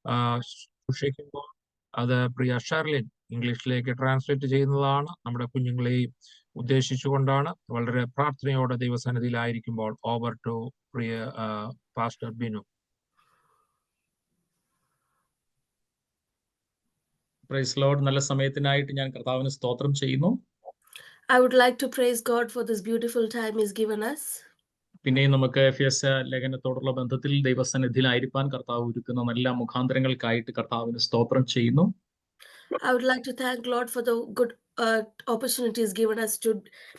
സൂക്ഷിക്കുമ്പോൾ അത് പ്രിയ ഷെർലിൻ ഇംഗ്ലീഷിലേക്ക് ട്രാൻസ്ലേറ്റ് ചെയ്യുന്നതാണ്. നമ്മുടെ കുഞ്ഞുങ്ങളെയും ഉദ്ദേശിച്ചുകൊണ്ടാണ്. വളരെ പ്രാർത്ഥനയോടെ ദൈവസന്നിധിയിലായിരിക്കുമ്പോൾ ഓവർ ടു പ്രിയ പാസ്റ്റർ ബിനു. Praise Lord. നല്ല സമയത്തിനായിട്ട് ഞാൻ കർത്താവിന് സ്തോത്രം ചെയ്യുന്നു. I would like to praise God for this beautiful time He's given us. പിന്നെയും നമുക്ക് എഫെസ്യ ലേഖനത്തോടുള്ള ബന്ധത്തിൽ ദൈവസന്നിധിയിലായിരിക്കാൻ കർത്താവ് ഒരുക്കുന്ന നല്ല മുഖാന്തരങ്ങൾക്കായിട്ട് കർത്താവിന് സ്തോത്രം ചെയ്യുന്നു. I would like to thank Lord for the good opportunities given us to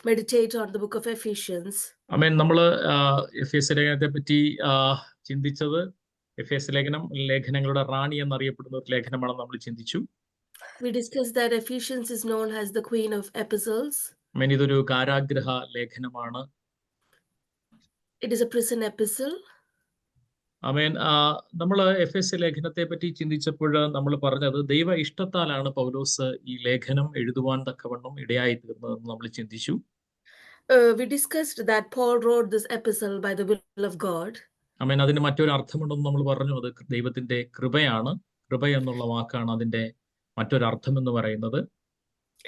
meditate on the book of Ephesians. ആമേൻ. നമ്മൾ എഫെസ്യ ലേഖനത്തെ പറ്റി ചിന്തിച്ചത് എഫെസ്യ ലേഖനങ്ങളുടെ റാണി എന്നറിയപ്പെടുന്ന ഒരു ലേഖനമാണ് നമ്മൾ ചിന്തിച്ചു. We discussed that Ephesians is known as the queen of epistles. ആമേൻ. ഇതൊരു കാരാഗ്രഹ ലേഖനമാണ്. It is a prison epistle. ആമേൻ. നമ്മൾ എഫെസ്യ ലേഖനത്തെ പറ്റി ചിന്തിച്ചപ്പോൾ നമ്മൾ പറഞ്ഞത് ദൈവ ഇഷ്ടത്താലാണ് പൗലോസ് ഈ ലേഖനം എഴുതുവാൻ തക്കവണ്ണം ഇടയായി തീർന്നതെന്ന് നമ്മൾ ചിന്തിച്ചു. We discussed that Paul wrote this epistle by the will of God. ആമേൻ. അതിന് മറ്റൊരു അർത്ഥമുണ്ടെന്ന് നമ്മൾ പറഞ്ഞു. അത് ദൈവത്തിന്റെ കൃപയാണ്. കൃപ എന്നുള്ള വാക്കാണ് അതിന്റെ മറ്റൊരു അർത്ഥം എന്ന് പറയുന്നത്.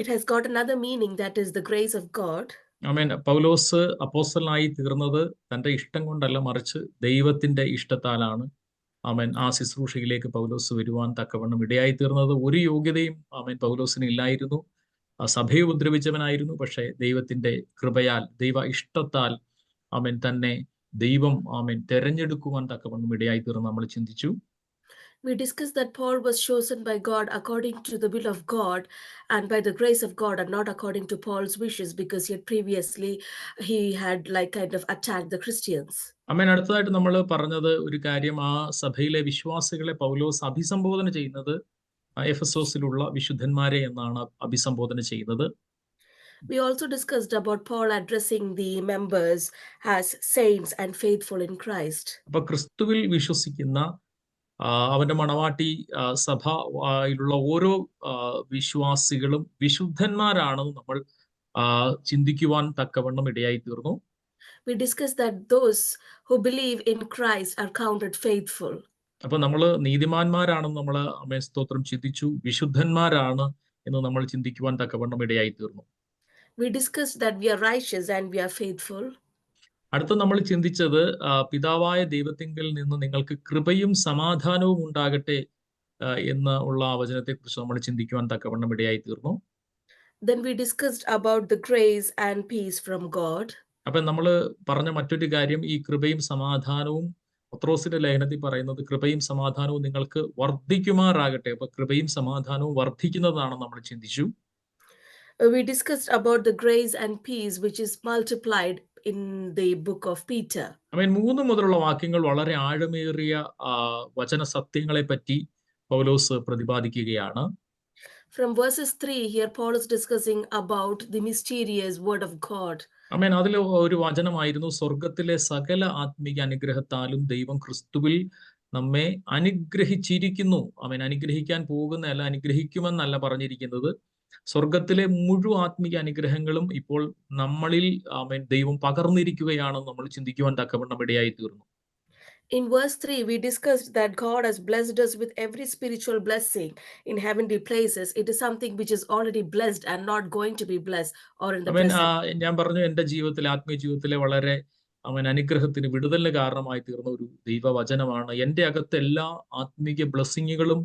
It has got another meaning, that is the grace of God. ആമേൻ. പൗലോസ് അപ്പോസ്തലനായി തീർന്നത് തന്റെ ഇഷ്ടം കൊണ്ടല്ല, മറിച്ച് ദൈവത്തിന്റെ ഇഷ്ടത്താലാണ്. ആമേൻ. ആ ശുശ്രൂഷയിലേക്ക് പൗലോസ് വരുവാൻ തക്കവണ്ണം ഇടയായി തീർന്നത്. ഒരു യോഗ്യതയും ആമേൻ പൗലോസിന് ഇല്ലായിരുന്നു. സഭയെ ഉപദ്രവിച്ചവനായിരുന്നു. പക്ഷേ ദൈവത്തിന്റെ കൃപയാൽ, ദൈവ ഇഷ്ടത്താൽ ആമേൻ തന്നെ ദൈവം ആമേൻ തെരഞ്ഞെടുക്കുവാൻ തക്കവണ്ണം ഇടയായി തീർന്ന് നമ്മൾ ചിന്തിച്ചു. We discussed that Paul was chosen by God according to the will of God and by the grace of God, and not according to Paul's wishes, because yet previously he had like kind of attacked the Christians. ആമേൻ. അടുത്തതായിട്ട് നമ്മൾ പറഞ്ഞത് ഒരു കാര്യം, ആ സഭയിലെ വിശ്വാസികളെ പൗലോസ് അഭിസംബോധന ചെയ്യുന്നത് എഫെസോസിലുള്ള വിശുദ്ധന്മാരെ എന്നാണ് അഭിസംബോധന ചെയ്യുന്നത്. We also discussed about Paul addressing the members as saints and faithful in Christ. അപ്പൊ ക്രിസ്തുവിൽ വിശ്വസിക്കുന്ന അവന്റെ മണവാട്ടി സഭയിലുള്ള ഓരോ വിശ്വാസികളും വിശുദ്ധന്മാരാണെന്ന് നമ്മൾ ചിന്തിക്കുവാൻ തക്കവണ്ണം ഇടയായി തീർന്നു. We discussed that those who believe in Christ are counted faithful. അപ്പൊ നമ്മൾ നീതിമാന്മാരാണെന്ന് നമ്മൾ ആമേൻ സ്തോത്രം ചിന്തിച്ചു. വിശുദ്ധന്മാരാണ് എന്ന് നമ്മൾ ചിന്തിക്കുവാൻ തക്കവണ്ണം ഇടയായി തീർന്നു. We discussed that we are righteous and we are faithful. അടുത്ത നമ്മൾ ചിന്തിച്ചത് പിതാവായ ദൈവത്തിങ്കിൽ നിന്ന് നിങ്ങൾക്ക് കൃപയും സമാധാനവും ഉണ്ടാകട്ടെ എന്നുള്ള ആ വചനത്തെ കുറിച്ച് നമ്മൾ ചിന്തിക്കുവാൻ തക്കവണ്ണം ഇടയായി തീർന്നു. Then we discussed about the grace and peace from God. അപ്പൊ നമ്മൾ പറഞ്ഞ മറ്റൊരു കാര്യം, ഈ കൃപയും സമാധാനവും പത്രോസിന്റെ ലേഖനത്തിൽ പറയുന്നത് കൃപയും സമാധാനവും നിങ്ങൾക്ക് വർദ്ധിക്കുമാറാകട്ടെ. അപ്പൊ കൃപയും സമാധാനവും വർദ്ധിക്കുന്നതാണ് നമ്മൾ ചിന്തിച്ചു. We discussed about the grace and peace which is multiplied in the book of Peter. ആമേൻ. 3 മുതലുള്ള വാക്യങ്ങൾ വളരെ ആഴമേറിയ വചന സത്യങ്ങളെ പറ്റി പൗലോസ് പ്രതിപാദിക്കുകയാണ്. From verses 3 here Paul is discussing about the mysterious word of God. ആമേൻ. അതിൽ ഒരു വചനമായിരുന്നു, സ്വർഗത്തിലെ സകല ആത്മീയ അനുഗ്രഹത്താലും ദൈവം ക്രിസ്തുവിൽ നമ്മെ അനുഗ്രഹിച്ചിരിക്കുന്നു. ആമേൻ. അനുഗ്രഹിക്കാൻ പോകുന്നതല്ല, അനുഗ്രഹിക്കുമെന്നല്ല പറഞ്ഞിരിക്കുന്നത്. സ്വർഗത്തിലെ മുഴുവൻ ആത്മീയ അനുഗ്രഹങ്ങളും ഇപ്പോൾ നമ്മളിൽ ആമേൻ ദൈവം പകർന്നിരിക്കുകയാണെന്ന് നമ്മൾ ചിന്തിക്കുവാൻ തക്കവണ്ണം ഇടയായി തീർന്നു. In verse 3 we discussed that God has blessed us with every spiritual blessing in heavenly places. It is something which is already blessed and not going to be blessed or in the present. ഞാൻ പറഞ്ഞു, എന്റെ ജീവിതത്തിലെ ആത്മീയ ജീവിതത്തിലെ വളരെ അവൻ അനുഗ്രഹത്തിന് വിടുതലിന് കാരണമായി തീർന്ന ഒരു ദൈവവചനമാണ്. എന്റെ അകത്ത് എല്ലാ ആത്മീയ ബ്ലെസ്സിങ്ങുകളും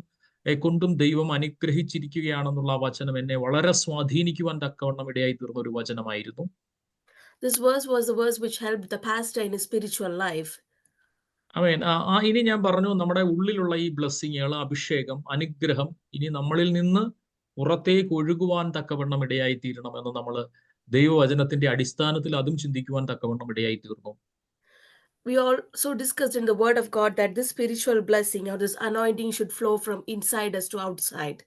കൊണ്ടും ദൈവം അനുഗ്രഹിച്ചിരിക്കുകയാണെന്നുള്ള ആ വചനം എന്നെ വളരെ സ്വാധീനിക്കുവാൻ തക്കവണ്ണം ഇടയായി തീർന്ന ഒരു വചനമായിരുന്നു. This verse was the verse which helped the pastor in his spiritual life. ആമേൻ. ഇനി ഞാൻ പറഞ്ഞു, നമ്മുടെ ഉള്ളിലുള്ള ഈ ബ്ലെസ്സിങ്ങുകൾ, അഭിഷേകം, അനുഗ്രഹം ഇനി നമ്മളിൽ നിന്ന് പുറത്തേക്ക് ഒഴുകുവാൻ തക്കവണ്ണം ഇടയായി തീരണമെന്ന് നമ്മൾ ദൈവവചനത്തിന്റെ അടിസ്ഥാനത്തിൽ അതും ചിന്തിക്കുവാൻ തക്കവണ്ണം ഇടയായി തീർന്നു. We also discussed in the word of God that this spiritual blessing or this anointing should flow from inside us to outside.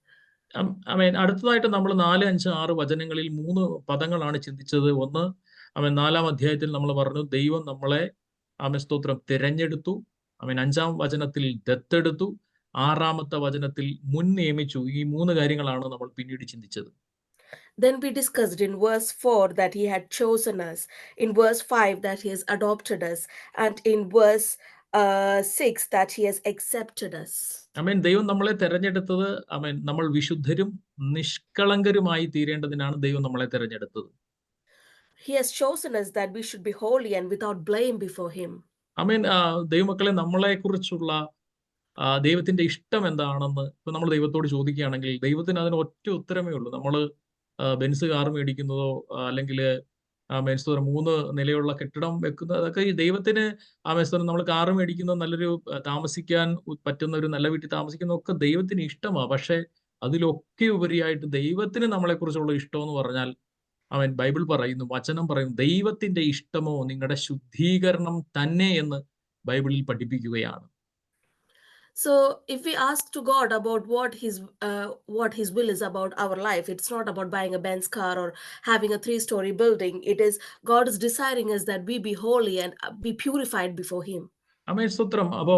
ആമേൻ. അടുത്തതായിട്ട് നമ്മൾ 4, 5, 6 വചനങ്ങളിൽ 3 പദങ്ങളാണ് ചിന്തിച്ചത്. ഒന്ന്, ആമേൻ 4-ാം അധ്യായത്തിൽ നമ്മൾ പറഞ്ഞു ദൈവം നമ്മളെ ആമേൻ സ്തോത്രം തിരഞ്ഞെടുത്തു. ആമേൻ. 5-ാം വചനത്തിൽ ദത്തെടുത്തു. 6-ാമത്തെ വചനത്തിൽ മുൻ നിയമിച്ചു. ഈ 3 കാര്യങ്ങളാണ് നമ്മൾ പിന്നീട് ചിന്തിച്ചത്. Then we discussed in verse 4 that he had chosen us, in verse 5 that he has adopted us, and in verse 6 that he has accepted us. ആമേൻ. ദൈവം നമ്മളെ തെരഞ്ഞെടുത്തത് ആമേൻ നമ്മൾ വിശുദ്ധരും നിഷ്കളങ്കരുമായി തീരേണ്ടതിനാണ് ദൈവം നമ്മളെ തെരഞ്ഞെടുത്തത്. He has chosen us that we should be holy and without blame before Him. ആമേൻ. ദൈവമക്കളെ, നമ്മളെ കുറിച്ചുള്ള ദൈവത്തിന്റെ ഇഷ്ടം എന്താണെന്ന് ഇപ്പൊ നമ്മൾ ദൈവത്തോട് ചോദിക്കുകയാണെങ്കിൽ ദൈവത്തിന് അതിന് ഒറ്റ ഉത്തരമേ ഉള്ളൂ. നമ്മൾ ബെൻസ് കാർ മേടിക്കുന്നതോ അല്ലെങ്കിൽ മേസ്തോരം 3 നിലയുള്ള കെട്ടിടം വെക്കുന്നത്, അതൊക്കെ ഈ ദൈവത്തിന് മേസ്തോരം നമ്മൾ കാറ് മേടിക്കുന്ന നല്ലൊരു താമസിക്കാൻ പറ്റുന്ന ഒരു നല്ല വീട്ടിൽ താമസിക്കുന്നതൊക്കെ ദൈവത്തിന് ഇഷ്ടമാണ്. പക്ഷെ അതിലൊക്കെ ഉപരിയായിട്ട് ദൈവത്തിന് നമ്മളെ കുറിച്ചുള്ള ഇഷ്ടം എന്ന് പറഞ്ഞാൽ ബൈബിൾ പറയുന്നു, വചനം പറയുന്നു, ദൈവത്തിന്റെ ഇഷ്ടമോ നിങ്ങളുടെ ശുദ്ധീകരണം തന്നെ എന്ന് ബൈബിളിൽ പഠിപ്പിക്കുകയാണ്. So if we ask to God about what His will is about our life, it's not about buying a Benz car or having a 3-story building. It is God is desiring us that we be holy and be purified before Him. ആമേൻ. സ്തോത്രം. അപ്പോ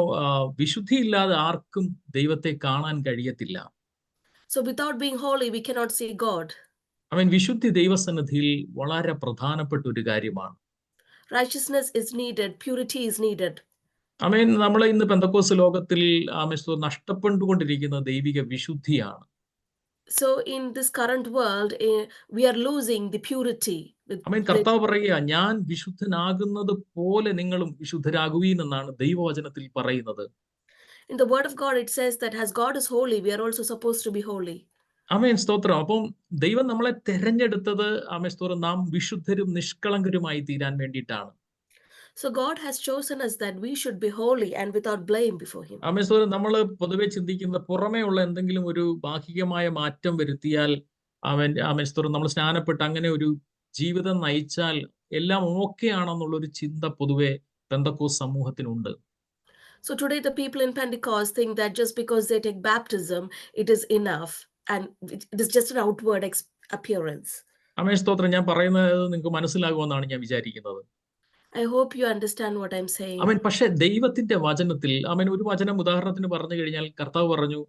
വിശുദ്ധി ഇല്ലാതെ ആർക്കും ദൈവത്തെ കാണാൻ കഴിയത്തില്ല. So without being holy, we cannot see God. ആമേൻ. വിശുദ്ധി ദൈവസന്നിധിയിൽ വളരെ പ്രധാനപ്പെട്ട ഒരു കാര്യമാണ്. Righteousness is needed, purity is needed. ആമേൻ. നമ്മൾ ഇന്ന് പെന്തക്കോസ്ത് ലോകത്തിൽ നഷ്ടപ്പെട്ടുകൊണ്ടിരിക്കുന്ന ദൈവിക വിശുദ്ധിയാണ്. So in this current world, we are losing the purity. ആമേൻ. കർത്താവ് പറയുക, ഞാൻ വിശുദ്ധനാകുന്നത് പോലെ നിങ്ങളും വിശുദ്ധരാകുവീൻ എന്നാണ് ദൈവവചനത്തിൽ പറയുന്നത്. In the word of God, it says that as God is holy, we are also supposed to be holy. ആമേൻ. സ്തോത്രം. അപ്പം ദൈവം നമ്മളെ തെരഞ്ഞെടുത്തത് ആമേൻ സ്തോത്രം നാം വിശുദ്ധരും നിഷ്കളങ്കരുമായി തീരാൻ വേണ്ടിയിട്ടാണ്. So God has chosen us that we should be holy and without blame before Him. ആമേൻ. സ്തോത്രം. നമ്മൾ പൊതുവെ ചിന്തിക്കുന്ന പുറമേ ഉള്ള എന്തെങ്കിലും ഒരു ഭാഗികമായ മാറ്റം വരുത്തിയാൽ ആമേൻ സ്തോത്രം നമ്മൾ സ്നാനപ്പെട്ട് അങ്ങനെ ഒരു ജീവിതം നയിച്ചാൽ എല്ലാം ഓക്കെ ആണെന്നുള്ളൊരു ചിന്ത പൊതുവെ Pentecost സമൂഹത്തിനുണ്ട്. So today the people in Pentecost think that just because they take baptism, it is enough and it is just an outward appearance. ആമേൻ. സ്തോത്രം. ഞാൻ പറയുന്നത് നിങ്ങൾക്ക് മനസ്സിലാകുമെന്നാണ് ഞാൻ വിചാരിക്കുന്നത്. I hope you understand what I'm saying. ആമേൻ. പക്ഷെ ദൈവത്തിന്റെ വചനത്തിൽ ആമേൻ ഒരു വചനം ഉദാഹരണത്തിന് പറഞ്ഞു കഴിഞ്ഞാൽ കർത്താവ് പറഞ്ഞു,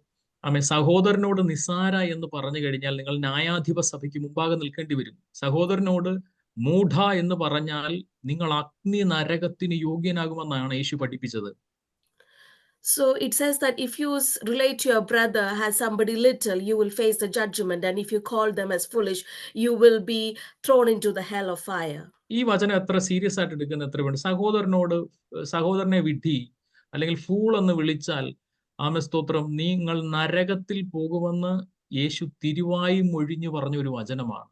ആമേൻ, സഹോദരനോട് നിസ്സാര എന്ന് പറഞ്ഞു കഴിഞ്ഞാൽ നിങ്ങൾ ന്യായാധിപ സഭയ്ക്ക് മുമ്പാകെ നിൽക്കേണ്ടി വരും. സഹോദരനോട് മൂഢ എന്ന് പറഞ്ഞാൽ നിങ്ങൾ അഗ്നി നരകത്തിന് യോഗ്യനാകുമെന്നാണ് യേശു പഠിപ്പിച്ചത്. So it says that if you relate to your brother as somebody little, you will face the judgment, and if you call them as foolish, you will be thrown into the hell of fire. ഈ വചനം എത്ര serious ആയിട്ട് എടുക്കുന്ന എത്ര വേണ്ട. സഹോദരനെ വിഡ്ഢി അല്ലെങ്കിൽ fool എന്ന് വിളിച്ചാൽ ആമേൻ സ്തോത്രം നിങ്ങൾ നരകത്തിൽ പോകുമെന്ന് യേശു തിരുവായി മൊഴിഞ്ഞു പറഞ്ഞ ഒരു വചനമാണ്.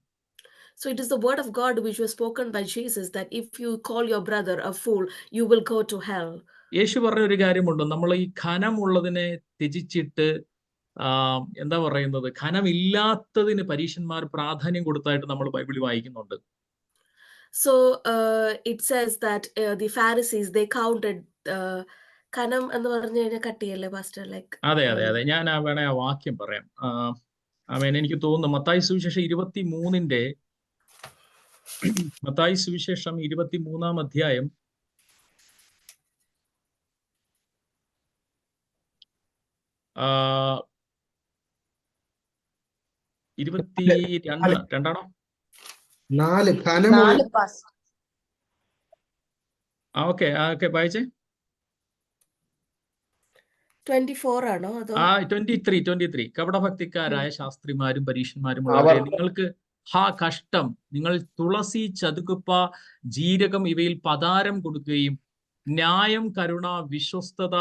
So it is the word of God which was spoken by Jesus that if you call your brother a fool, you will go to hell. യേശു പറഞ്ഞൊരു കാര്യമുണ്ട്, നമ്മൾ ഈ ഖനമുള്ളതിനെ ത്യജിച്ചിട്ട് എന്താ പറയുന്നത്, ഖനമില്ലാത്തതിന് പരീശന്മാർ പ്രാധാന്യം കൊടുത്തായിട്ട് നമ്മൾ ബൈബിളിൽ വായിക്കുന്നുണ്ട്. So it says that the Pharisees, they counted കനം എന്ന് പറഞ്ഞു കഴിഞ്ഞാൽ കട്ടിയല്ലേ പാസ്റ്റർ, ലൈക്ക്. അതെ. ഞാൻ വേണേ ആ വാക്യം പറയാം. എനിക്ക് തോന്നുന്നു മത്തായി സുവിശേഷം 23 അധ്യായം 22 ഓക്കെ വായിച്ചേ. 24 ആണോ അതോ 23 കപടഭക്തിക്കാരായ ശാസ്ത്രിമാരും പരീശന്മാരും നിങ്ങൾക്ക് കഷ്ടം, നിങ്ങൾ തുളസി, ചതുക്കുപ്പ, ജീരകം ഇവയിൽ പതാരം കൊടുക്കുകയും ന്യായം, കരുണ, വിശ്വസ്തത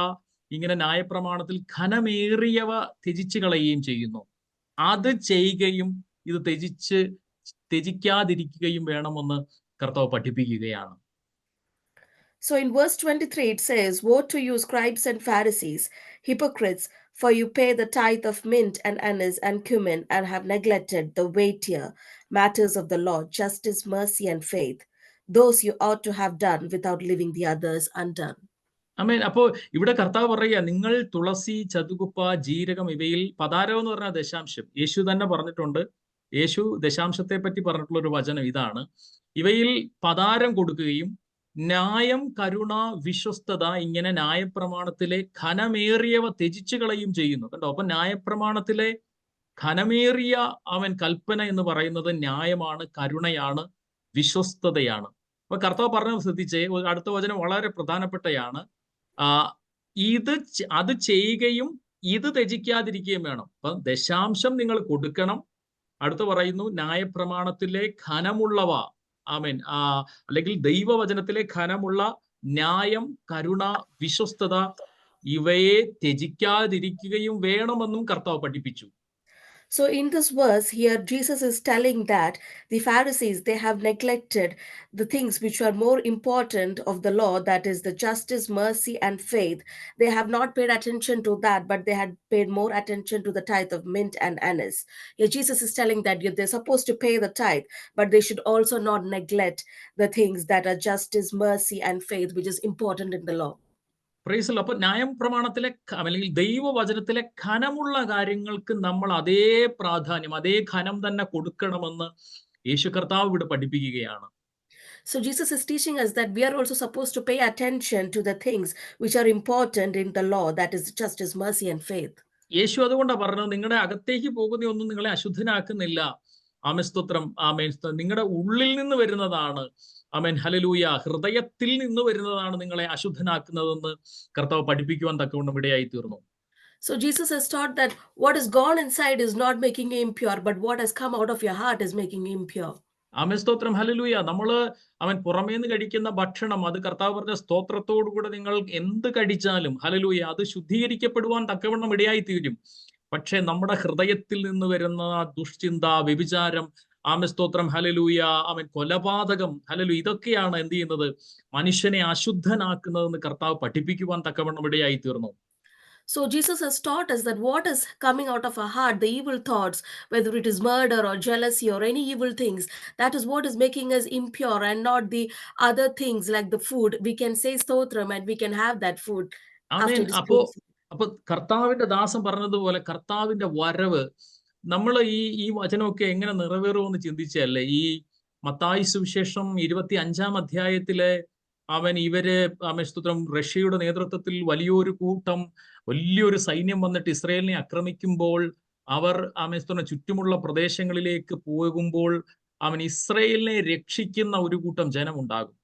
ഇങ്ങനെ ന്യായപ്രമാണത്തിൽ ഘനമേറിയവ ത്യജിച്ചു കളയുകയും ചെയ്യുന്നു. അത് ചെയ്യുകയും ഇത് ത്യജിക്കാതിരിക്കുകയും വേണമെന്ന് കർത്താവ് പഠിപ്പിക്കുകയാണ്. So in verse 23 it says, "Woe to you, scribes and Pharisees, hypocrites, for you pay the tithe of mint and anise and cumin and have neglected the weightier matters of the law, justice, mercy and faith. Those you ought to have done without leaving the others undone." ആമേൻ. അപ്പോ ഇവിടെ കർത്താവ് പറയുക, നിങ്ങൾ തുളസി, ചതുകുപ്പ, ജീരകം ഇവയിൽ പതാരം എന്ന് പറഞ്ഞാൽ ദശാംശം. യേശു തന്നെ പറഞ്ഞിട്ടുണ്ട്. യേശു ദശാംശത്തെ പറ്റി പറഞ്ഞിട്ടുള്ള ഒരു വചനം ഇതാണ്, ഇവയിൽ പതാരം കൊടുക്കുകയും ന്യായം, കരുണ, വിശ്വസ്തത ഇങ്ങനെ ന്യായപ്രമാണത്തിലെ ഘനമേറിയവ ത്യജിച്ചു കളയും ചെയ്യുന്നു. കണ്ടോ? അപ്പൊ ന്യായപ്രമാണത്തിലെ ഘനമേറിയ കൽപ്പന എന്ന് പറയുന്നത് ന്യായമാണ്, കരുണയാണ്, വിശ്വസ്തതയാണ്. അപ്പൊ കർത്താവ് പറഞ്ഞത് ശ്രദ്ധിച്ചേ, അടുത്ത വചനം വളരെ പ്രധാനപ്പെട്ടയാണ്. അത് ചെയ്യുകയും ഇത് ത്യജിക്കാതിരിക്കുകയും വേണം. അപ്പം ദശാംശം നിങ്ങൾ കൊടുക്കണം. അടുത്ത് പറയുന്നു ന്യായപ്രമാണത്തിലെ ഘനമുള്ളവ, ആമേൻ, അല്ലെങ്കിൽ ദൈവവചനത്തിലെ ഘനമുള്ള ന്യായം, കരുണ, വിശ്വസ്തത ഇവയെ ത്യജിക്കാതിരിക്കുകയും വേണമെന്നും കർത്താവ് പഠിപ്പിച്ചു. So in this verse here, Jesus is telling that the Pharisees, they have neglected the things which are more important of the law, that is the justice, mercy, and faith. They have not paid attention to that, but they had paid more attention to the tithe of mint and anise. Here Jesus is telling that they're supposed to pay the tithe, but they should also not neglect the things that are justice, mercy, and faith, which is important in the law. Price. അപ്പൊ ന്യായപ്രമാണത്തിലെ അല്ലെങ്കിൽ ദൈവവചനത്തിലെ ഘനമുള്ള കാര്യങ്ങൾക്ക് നമ്മൾ അതേ പ്രാധാന്യം, അതേ ഘനം തന്നെ കൊടുക്കണമെന്ന് യേശു കർത്താവ് ഇവിടെ പഠിപ്പിക്കുകയാണ്. So Jesus is teaching us that we are also supposed to pay attention to the things which are important in the law, that is justice, mercy, and faith. യേശു അതുകൊണ്ടാണ് പറഞ്ഞത്, നിങ്ങളുടെ അകത്തേക്ക് പോകുന്ന ഒന്നും നിങ്ങളെ അശുദ്ധനാക്കുന്നില്ല. ആമേൻ, സ്തോത്രം. ആമേൻ, നിങ്ങളുടെ ഉള്ളിൽ നിന്ന് വരുന്നതാണ്, ആമേൻ, ഹല്ലേലൂയ, ഹൃദയത്തിൽ നിന്ന് വരുന്നതാണ് നിങ്ങളെ അശുദ്ധനാക്കുന്നതെന്ന് കർത്താവ് പഠിപ്പിക്കുവാൻ തക്കവണ്ണം ഇടയായി തീർന്നു. So Jesus has taught that what is gone inside is not making you impure, but what has come out of your heart is making you impure. ആമേൻ, സ്തോത്രം. ഹല്ലേലൂയ. നമ്മള് പുറമേന്ന് കഴിക്കുന്ന ഭക്ഷണം, അത് കർത്താവ് പറഞ്ഞ സ്തോത്രത്തോടുകൂടെ നിങ്ങൾ എന്ത് കഴിച്ചാലും, ഹല്ലേലൂയ, അത് ശുദ്ധീകരിക്കപ്പെടുവാൻ തക്കവണ്ണം ഇടയായി തീരും. പക്ഷെ നമ്മുടെ ഹൃദയത്തിൽ നിന്ന് വരുന്ന ദുഷ്ചിന്ത, വ്യഭിചാരം, ആമേൻ, സ്തോത്രം, ഹല്ലേലൂയ, ആമേൻ, കൊലപാതകം, ഹല്ലേലൂയ, ഇതൊക്കെയാണ് എന്ത് ചെയ്യുന്നത്, മനുഷ്യനെ അശുദ്ധനാക്കുന്നതെന്ന് കർത്താവ് പഠിപ്പിക്കുവാൻ തക്കവണ്ണം ഇടയായി തീർന്നു. So Jesus has taught us that what is coming out of our heart, the evil thoughts, whether it is murder or jealousy or any evil things, that is what is making us impure, and not the other things like the food. We can say stotram and we can have that food after amen. it is അപ്പോ purified. കർത്താവിന്റെ ദാസൻ പറഞ്ഞതുപോലെ കർത്താവിന്റെ വരവ്, നമ്മൾ ഈ വചനമൊക്കെ എങ്ങനെ നിറവേറുമെന്ന് ചിന്തിച്ചല്ലേ. ഈ മത്തായി സുവിശേഷം 25 അധ്യായത്തിലെ ഇവര് സ്തോത്രം, റഷ്യയുടെ നേതൃത്വത്തിൽ വലിയൊരു കൂട്ടം, വലിയൊരു സൈന്യം വന്നിട്ട് ഇസ്രായേലിനെ ആക്രമിക്കുമ്പോൾ അവർ സ്തോത്രം ചുറ്റുമുള്ള പ്രദേശങ്ങളിലേക്ക് പോകുമ്പോൾ ഇസ്രായേലിനെ രക്ഷിക്കുന്ന ഒരു കൂട്ടം ജനമുണ്ടാകും.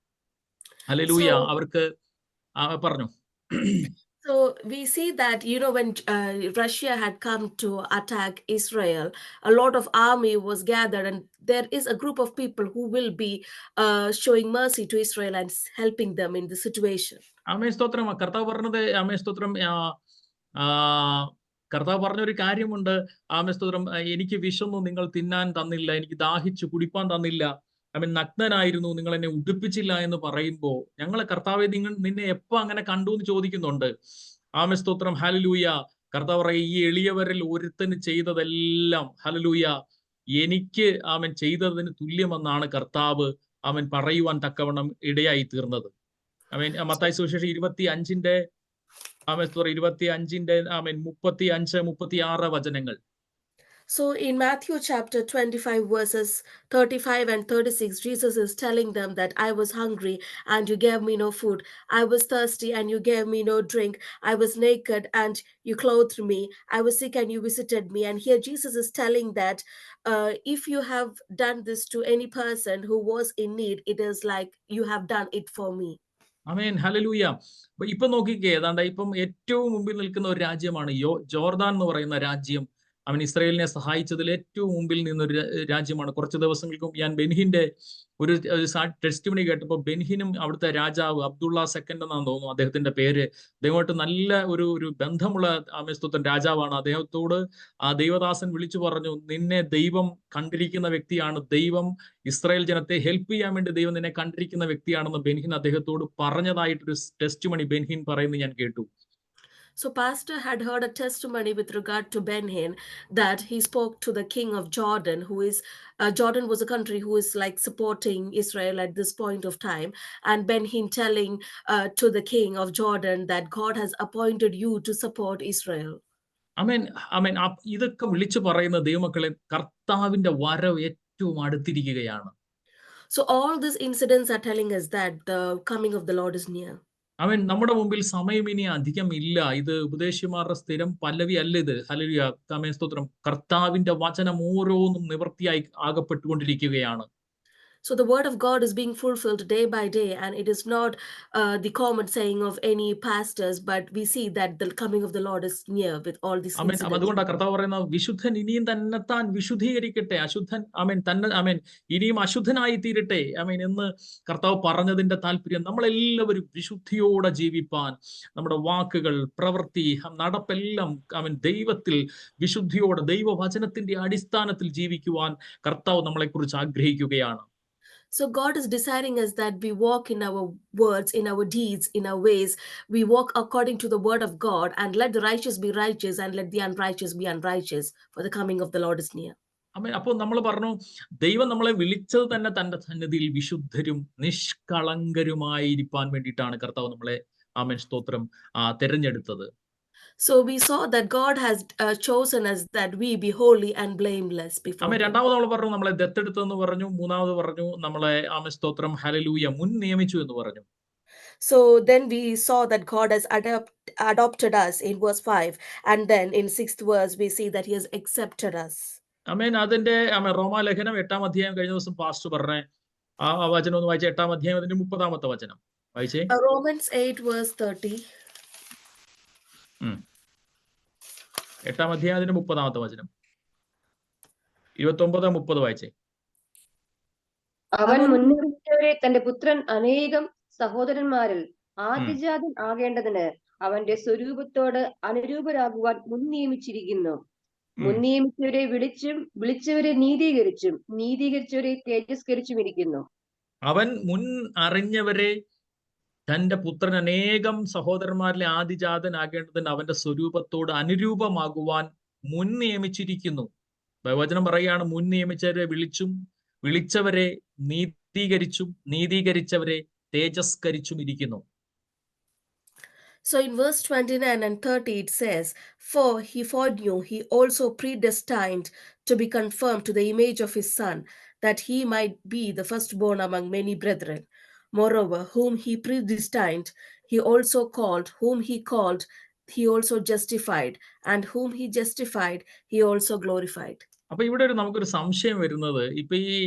ഹല്ലേലൂയ. അവർക്ക് പറഞ്ഞു. So we see that, when Russia had come to attack Israel, a lot of army was gathered, and there is a group of people who will be showing mercy to Israel and helping them in the situation. ആമേൻ, സ്തോത്രം. കർത്താവ് പറഞ്ഞത്, ആമേൻ, സ്തോത്രം, കർത്താവ് പറഞ്ഞൊരു കാര്യമുണ്ട്. ആമേൻ, സ്തോത്രം, എനിക്ക് വിശന്നു, നിങ്ങൾ തിന്നാൻ തന്നില്ല, എനിക്ക് ദാഹിച്ചു കുടിപ്പാൻ തന്നില്ല, നഗ്നനായിരുന്നു, നിങ്ങൾ എന്നെ ഉടുപ്പിച്ചില്ല എന്ന് പറയുമ്പോ ഞങ്ങളെ കർത്താവെ നിന്നെ എപ്പോ അങ്ങനെ കണ്ടു എന്ന് ചോദിക്കുന്നുണ്ട്. ആമേൻ, സ്തോത്രം, ഹല്ലേലൂയ. കർത്താവ് പറയും, ഈ എളിയവരിൽ ഒരുത്തന് ചെയ്തതെല്ലാം, ഹല്ലേലൂയ, എനിക്ക് ചെയ്തതിന് തുല്യമെന്നാണ് കർത്താവ് പറയുവാൻ തക്കവണ്ണം ഇടയായി തീർന്നത്. മത്തായി സുവിശേഷം 25 35 വചനങ്ങൾ. So in Matthew chapter 25 verses 35 and 36, Jesus is telling them that I was hungry and you gave me no food. I was thirsty and you gave me no drink. I was naked and you clothed me. I was sick and you visited me. And here Jesus is telling that if you have done this to any person who was in need, it is like you have done it for me. Amen, hallelujah. ഇപ്പൊ നോക്കിക്കേ, ഏതാണ്ട് ഇപ്പം ഏറ്റവും മുമ്പിൽ നിൽക്കുന്ന ഒരു രാജ്യമാണ് Jordan എന്ന് പറയുന്ന രാജ്യം. ഇസ്രായേലിനെ സഹായിച്ചതിൽ ഏറ്റവും മുമ്പിൽ നിന്നൊരു രാജ്യമാണ്. കുറച്ച് ദിവസങ്ങൾക്ക് മുമ്പ് ഞാൻ ബെൻഹിന്റെ ഒരു ടെസ്റ്റിമണി കേട്ടപ്പോൾ, ബെൻഹിനും അവിടുത്തെ രാജാവ് അബ്ദുള്ള സെക്കൻഡ് എന്നാണ് തോന്നുന്നു അദ്ദേഹത്തിന്റെ പേര്, അദ്ദേഹമായിട്ട് നല്ല ഒരു ബന്ധമുള്ള സ്തോത്രം രാജാവാണ്. അദ്ദേഹത്തോട് ആ ദൈവദാസൻ വിളിച്ചു പറഞ്ഞു, നിന്നെ ദൈവം കണ്ടിരിക്കുന്ന വ്യക്തിയാണ്, ദൈവം ഇസ്രായേൽ ജനത്തെ ഹെൽപ്പ് ചെയ്യാൻ വേണ്ടി ദൈവം നിന്നെ കണ്ടിരിക്കുന്ന വ്യക്തിയാണെന്ന് ബെൻഹിൻ അദ്ദേഹത്തോട് പറഞ്ഞതായിട്ടൊരു ടെസ്റ്റിമണി ബെൻഹിൻ പറയുന്നത് ഞാൻ കേട്ടു. So pastor had heard a testimony with regard to Ben-Hinn, that he spoke to the king of Jordan, who is Jordan was a country who is like supporting Israel at this point of time, and Ben-Hinn telling to the king of Jordan that God has appointed you to support Israel. ആമേൻ, ആമേൻ. ഇതൊക്കെ വിളിച്ചു പറയുന്ന ദൈവമക്കളെ, കർത്താവിന്റെ വരവ് ഏറ്റവും അടുത്തിരിക്കുകയാണ്. So all these incidents are telling us that the coming of the Lord is near. നമ്മുടെ മുമ്പിൽ സമയം ഇനി അധികം ഇല്ല. ഇത് ഉപദേശിമാരുടെ സ്ഥിരം പല്ലവി അല്ല ഇത്. ഹല്ലേലൂയ. ആമേൻ, സ്തോത്രം. കർത്താവിന്റെ വചനം ഓരോന്നും നിവൃത്തിയായി ആകപ്പെട്ടുകൊണ്ടിരിക്കുകയാണ്. So the word of God is being fulfilled day by day, and it is not the common saying of any pastors, but we see that the coming of the Lord is near with all these amen. incidents. അതുകൊണ്ടാണ് കർത്താവ് പറയുന്നത്, വിശുദ്ധൻ ഇനിയും തന്നെത്താൻ വിശുദ്ധീകരിക്കട്ടെ, അശുദ്ധൻ ഇനിയും അശുദ്ധനായി തീരട്ടെ എന്ന് കർത്താവ് പറഞ്ഞതിന്റെ താല്പര്യം നമ്മളെല്ലാവരും വിശുദ്ധിയോടെ ജീവിപ്പാൻ, നമ്മുടെ വാക്കുകൾ, പ്രവൃത്തി, നടപ്പെല്ലാം ദൈവത്തിൽ വിശുദ്ധിയോടെ ദൈവവചനത്തിന്റെ അടിസ്ഥാനത്തിൽ ജീവിക്കുവാൻ കർത്താവ് നമ്മളെക്കുറിച്ച് ആഗ്രഹിക്കുകയാണ്. So God is desiring us that we walk in our words, in our deeds, in our ways. We walk according to the word of God, and let the righteous be righteous and let the unrighteous be unrighteous, for the coming of the Lord is near. അപ്പോൾ നമ്മൾ പറഞ്ഞു, ദൈവം നമ്മളെ വിളിച്ചത് തന്നെ തന്റെ സന്നിധിയിൽ വിശുദ്ധരും നിഷ്കളങ്കരുമായിരിക്കാൻ വേണ്ടിയിട്ടാണ് കർത്താവ് നമ്മളെ സ്തോത്രം തെരഞ്ഞെടുത്തത്. So we saw that God has chosen us that we be holy and blameless before him. രണ്ടാമത് നമ്മൾ പറഞ്ഞു നമ്മളെ ദത്തെടുത്തെന്ന് പറഞ്ഞു. മൂന്നാമത് പറഞ്ഞു നമ്മളെ സ്തോത്രം ഹല്ലേലൂയ മുൻ നിയമിച്ചു എന്ന് പറഞ്ഞു. So then we saw that God has adopted us in verse 5, and then in 6th verse we see that he has accepted us. അതിന്റെ റോമാലേഖനം 8-ാം അധ്യായം കഴിഞ്ഞ ദിവസം പാസ്റ്റർ പറഞ്ഞ ആ വചനം ഒന്ന് വായിച്ചേ. 8-ാം അധ്യായം അതിന്റെ 30-ാമത്തെ വചനം വായിച്ചേ. Romans 8 verse 30. 8-ാം അധ്യായം അതിന്റെ 30-ാമത്തെ വചനം 29-30 വായിച്ചേ. അവൻ മുന്നറിയിച്ചവരെ തന്റെ പുത്രൻ അനേകം സഹോദരന്മാരിൽ ആദ്യജാതൻ ആകേണ്ടതിന് അവന്റെ സ്വരൂപത്തോട് അനുരൂപരാകുവാൻ മുൻ നിയമിച്ചിരിക്കുന്നു. മുൻ നിയമിച്ചവരെ വിളിച്ചവരെ നീതീകരിച്ചും നീതീകരിച്ചവരെ തേജസ്കരിച്ചും ഇരിക്കുന്നു. അവൻ മുൻ അറിഞ്ഞവരെ തന്റെ പുത്രൻ അനേകം സഹോദരന്മാരിലെ ആദിജാതനാകേണ്ടതിന് അവന്റെ സ്വരൂപത്തോട് അനുരൂപമാകുവാൻ മുൻ നിയമിച്ചിരിക്കുന്നു. വചനം പറയുകയാണ്, മുൻ നിയമിച്ചവരെ വിളിച്ചും വിളിച്ചവരെ നീതീകരിച്ചും നീതീകരിച്ചവരെ തേജസ്കരിച്ചും ഇരിക്കുന്നു. So in verse 29 and 30 it says, for he foreknew, he also predestined to be conformed to the image of his son, that he might be the firstborn among many brethren. Moreover, whom he predestined, he also called. Whom he called, he also justified. And whom he justified, he also glorified. അപ്പൊ ഇവിടെ നമുക്കൊരു സംശയം വരുന്നത്, ഇപ്പൊ ഈ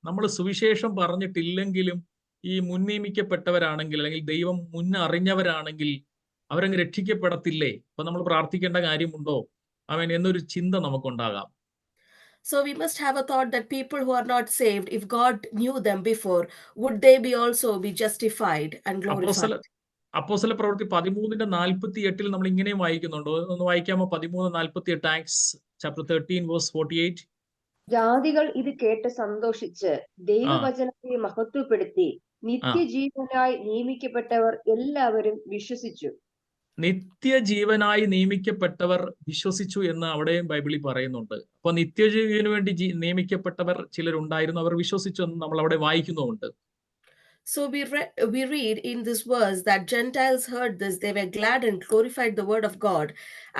നമ്മൾ സുവിശേഷം പറഞ്ഞിട്ടില്ലെങ്കിലും ഈ മുൻനിയമിക്കപ്പെട്ടവരാണെങ്കിൽ അല്ലെങ്കിൽ ദൈവം മുന്നറിഞ്ഞവരാണെങ്കിൽ അവരങ്ങ് രക്ഷിക്കപ്പെടത്തില്ലേ? അപ്പൊ നമ്മൾ പ്രാർത്ഥിക്കേണ്ട കാര്യമുണ്ടോ എന്നൊരു ചിന്ത നമുക്കുണ്ടാകാം. So we must have a thought that people who are not saved, if God knew them before, would they be also be justified and glorified? അപ്പോസ്തല പ്രവൃത്തി 13:48 നമ്മൾ ഇങ്ങനെയും വായിക്കുന്നുണ്ടോ? ഒന്ന് വായിക്കാമോ? 13:48, ആക്ട്സ് ചാപ്റ്റർ 13 വേഴ്സ് 48. ജാതികൾ ഇത് കേട്ട് സന്തോഷിച്ച് ദൈവവചനത്തെ മഹത്വപ്പെടുത്തി നിത്യജീവനായി നിയമിക്കപ്പെട്ടവർ എല്ലാവരും വിശ്വസിച്ചു. നിത്യജീവനായി നിയമിക്കപ്പെട്ടവർ വിശ്വസിച്ചു എന്ന് അവിടെയും ബൈബിളിൽ പറയുന്നുണ്ട്. അപ്പൊ നിത്യജീവന് വേണ്ടി നിയമിക്കപ്പെട്ടവർ ചിലരുണ്ടായിരുന്നു, അവർ വിശ്വസിച്ചു എന്ന് നമ്മൾ അവിടെ വായിക്കുന്നുമുണ്ട്. So we read in this verse that Gentiles heard this, they were glad and glorified the word of God,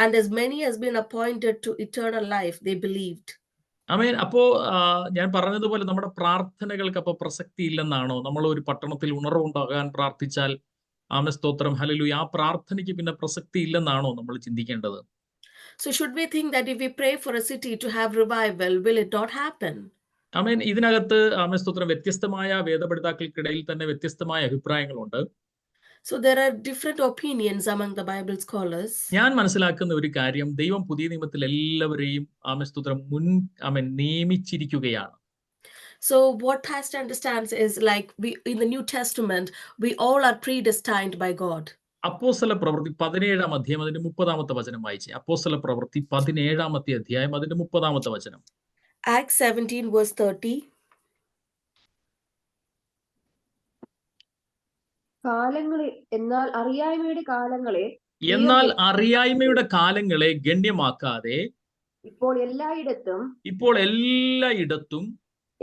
and as many as been appointed to eternal life, they believed. അപ്പോ ഞാൻ പറഞ്ഞതുപോലെ നമ്മുടെ പ്രാർത്ഥനകൾക്ക് അപ്പൊ പ്രസക്തി ഇല്ലെന്നാണോ? നമ്മൾ ഒരു പട്ടണത്തിൽ ഉണർവുണ്ടാകാൻ പ്രാർത്ഥിച്ചാൽ സ്തോത്രം ഹല്ലേലൂയ, ആ പ്രാർത്ഥനയ്ക്ക് പിന്നെ പ്രസക്തി ഇല്ലെന്നാണോ നമ്മൾ ചിന്തിക്കേണ്ടത്? So should we think that if we pray for a city to have revival, will it not happen? ഇതിനകത്ത് സ്തോത്രം വ്യത്യസ്തമായ വേദപഠിതാക്കൾക്കിടയിൽ തന്നെ വ്യത്യസ്തമായ അഭിപ്രായങ്ങളുണ്ട്. So there are different opinions among the Bible scholars. ഞാൻ മനസ്സിലാക്കുന്ന ഒരു കാര്യം, ദൈവം പുതിയ നിയമത്തിൽ എല്ലാവരെയും സ്തോത്രം നിയമിച്ചിരിക്കുകയാണ്. So what pastor understands is like in the New Testament, we all are predestined by God. അപ്പോസ്തല പ്രവൃത്തി 17-ാം അധ്യായം അതിന്റെ 30-ാമത്തെ വചനം വായിച്ചേ. അപ്പോസ്തല പ്രവൃത്തി 17-ാമത്തെ അധ്യായം അതിന്റെ 30-ാമത്തെ വചനം. Acts 17 verse 30. എന്നാൽ അറിയായ്മയുടെ കാലങ്ങളെ ഗണ്യമാക്കാതെ ഇപ്പോൾ എല്ലായിടത്തും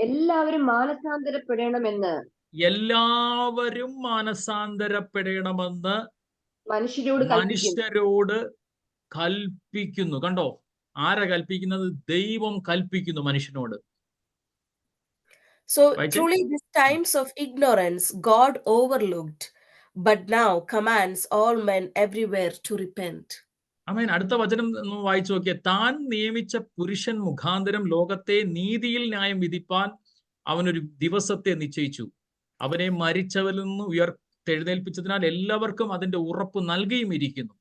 എല്ലാവരും മാനസാന്തരപ്പെടണമെന്ന് മനുഷ്യരോട് കൽപ്പിക്കുന്നു. കണ്ടോ, ആരാ കൽപ്പിക്കുന്നത്? ദൈവം കൽപ്പിക്കുന്നു മനുഷ്യനോട്. So truly these times of ignorance God overlooked, but now commands all men everywhere to repent. അടുത്ത വചനം ഒന്ന് വായിച്ചു നോക്കിയേ. താൻ നിയമിച്ച പുരുഷൻ മുഖാന്തരം ലോകത്തെ നീതിയിൽ ന്യായം വിധിപ്പാൻ അവനൊരു ദിവസത്തെ നിശ്ചയിച്ചു. അവനെ മരിച്ചവരിൽ നിന്ന് ഉയർത്തെഴുന്നേൽപ്പിച്ചതിനാൽ എല്ലാവർക്കും അതിന്റെ ഉറപ്പ് നൽകിയും ഇരിക്കുന്നു.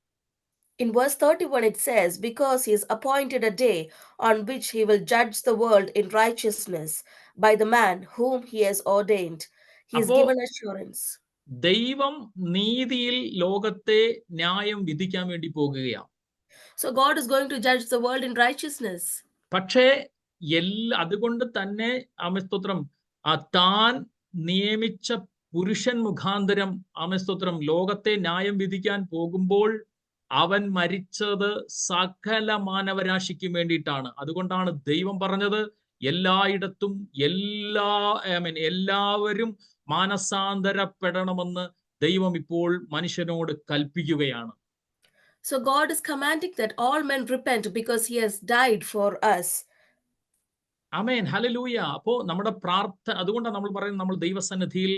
In verse 31, it says, because he has appointed a day on which he will judge the world in righteousness by the man whom he has ordained. He has അപ്പോ given assurance. ദൈവം നീതിയിൽ ലോകത്തെ ന്യായം വിധിക്കാൻ വേണ്ടി പോകുകയാണ്. So God is going to judge the world in righteousness. പക്ഷേ അതുകൊണ്ട് തന്നെ ആമേസ്തോത്രം താൻ നിയമിച്ച പുരുഷൻ മുഖാന്തരം ആമേസ്തോത്രം ലോകത്തെ ന്യായം വിധിക്കാൻ പോകുമ്പോൾ അവൻ മരിച്ചത് സകല മാനവരാശിക്കും വേണ്ടിയിട്ടാണ്. അതുകൊണ്ടാണ് ദൈവം പറഞ്ഞത് എല്ലായിടത്തും എല്ലാവരും മാനസാന്തരപ്പെടണമെന്ന് ദൈവം ഇപ്പോൾ മനുഷ്യനോട് കൽപ്പിക്കുകയാണ്. So God is commanding that all men repent because he has died for us. Amen, hallelujah. അപ്പോ നമ്മുടെ അതുകൊണ്ടാണ് നമ്മൾ പറയുന്നത് നമ്മൾ ദൈവസന്നിധിയിൽ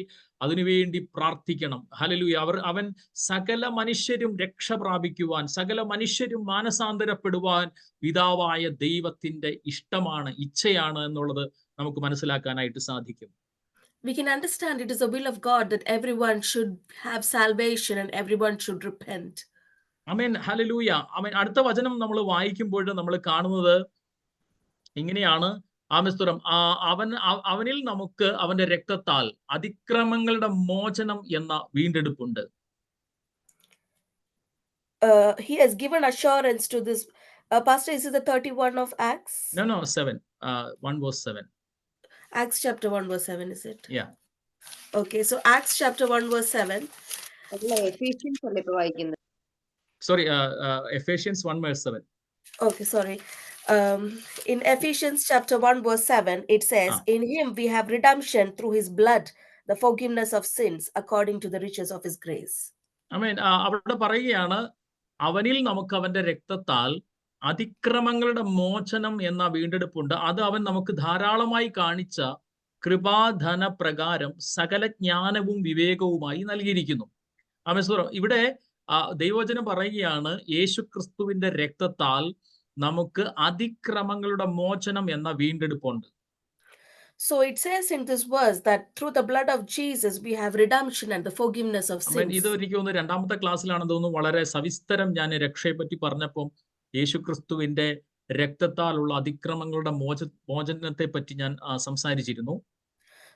അതിനുവേണ്ടി പ്രാർത്ഥിക്കണം. ഹല്ലേലൂയ. അവൻ സകല മനുഷ്യരും രക്ഷ പ്രാപിക്കുവാൻ, സകല മനുഷ്യരും മാനസാന്തരപ്പെടുവാൻ പിതാവായ ദൈവത്തിന്റെ ഇഷ്ടമാണ്, ഇച്ഛയാണ് എന്നുള്ളത് നമുക്ക് മനസ്സിലാക്കാനായിട്ട് സാധിക്കും. We can understand it is the will of God that everyone should have salvation and everyone should repent. ആമേൻ, ഹല്ലേലൂയ. ആമേൻ. അടുത്ത വചനം നമ്മൾ വായിക്കുമ്പോൾ നമ്മൾ കാണുന്നത് ഇങ്ങനെയാണ്. ആമേസ്തോത്രം, അവനിൽ നമുക്ക് അവന്റെ രക്തത്താൽ അതിക്രമങ്ങളുടെ മോചനം എന്ന വീണ്ടെടുപ്പുണ്ട്. He has given assurance to this. Pastor, is it the 31 of Acts? No, 7. 1 verse 7. Acts chapter 1 verse 7, is it? Yeah. Okay, so Acts chapter 1 verse 7. Ephesians അല്ലേ ഇപ്പൊ വായിക്കുന്നത്? Sorry, Ephesians 1 verse 7. Okay, sorry. In Ephesians chapter 1 verse 7, it says, in him we have redemption through his blood, the forgiveness of sins according to the riches of his grace. ആമേൻ. അവിടെ പറയുകയാണ്, അവനിൽ നമുക്ക് അവന്റെ രക്തത്താൽ അതിക്രമങ്ങളുടെ മോചനം എന്ന വീണ്ടെടുപ്പുണ്ട്. അത് അവൻ നമുക്ക് ധാരാളമായി കാണിച്ച കൃപാധന പ്രകാരം സകല ജ്ഞാനവും വിവേകവുമായി നൽകിയിരിക്കുന്നു. ആമേൻ. ഇവിടെ ദൈവവചനം പറയുകയാണ്, യേശുക്രിസ്തുവിന്റെ രക്തത്താൽ നമുക്ക് അതിക്രമങ്ങളുടെ മോചനം എന്ന വീണ്ടെടുപ്പുണ്ട്. So it says in this verse that through the blood of Jesus we have redemption and the forgiveness of sins. ഇത് ഒരിക്കലും രണ്ടാമത്തെ ക്ലാസ്സിലാണെന്ന് തോന്നുന്നു വളരെ സവിസ്തരം ഞാൻ രക്ഷയെ പറ്റി പറഞ്ഞപ്പോൾ യേശുക്രിസ്തുവിന്റെ രക്തത്താലുള്ള അതിക്രമങ്ങളുടെ മോചനത്തെ പറ്റി ഞാൻ സംസാരിച്ചിരുന്നു.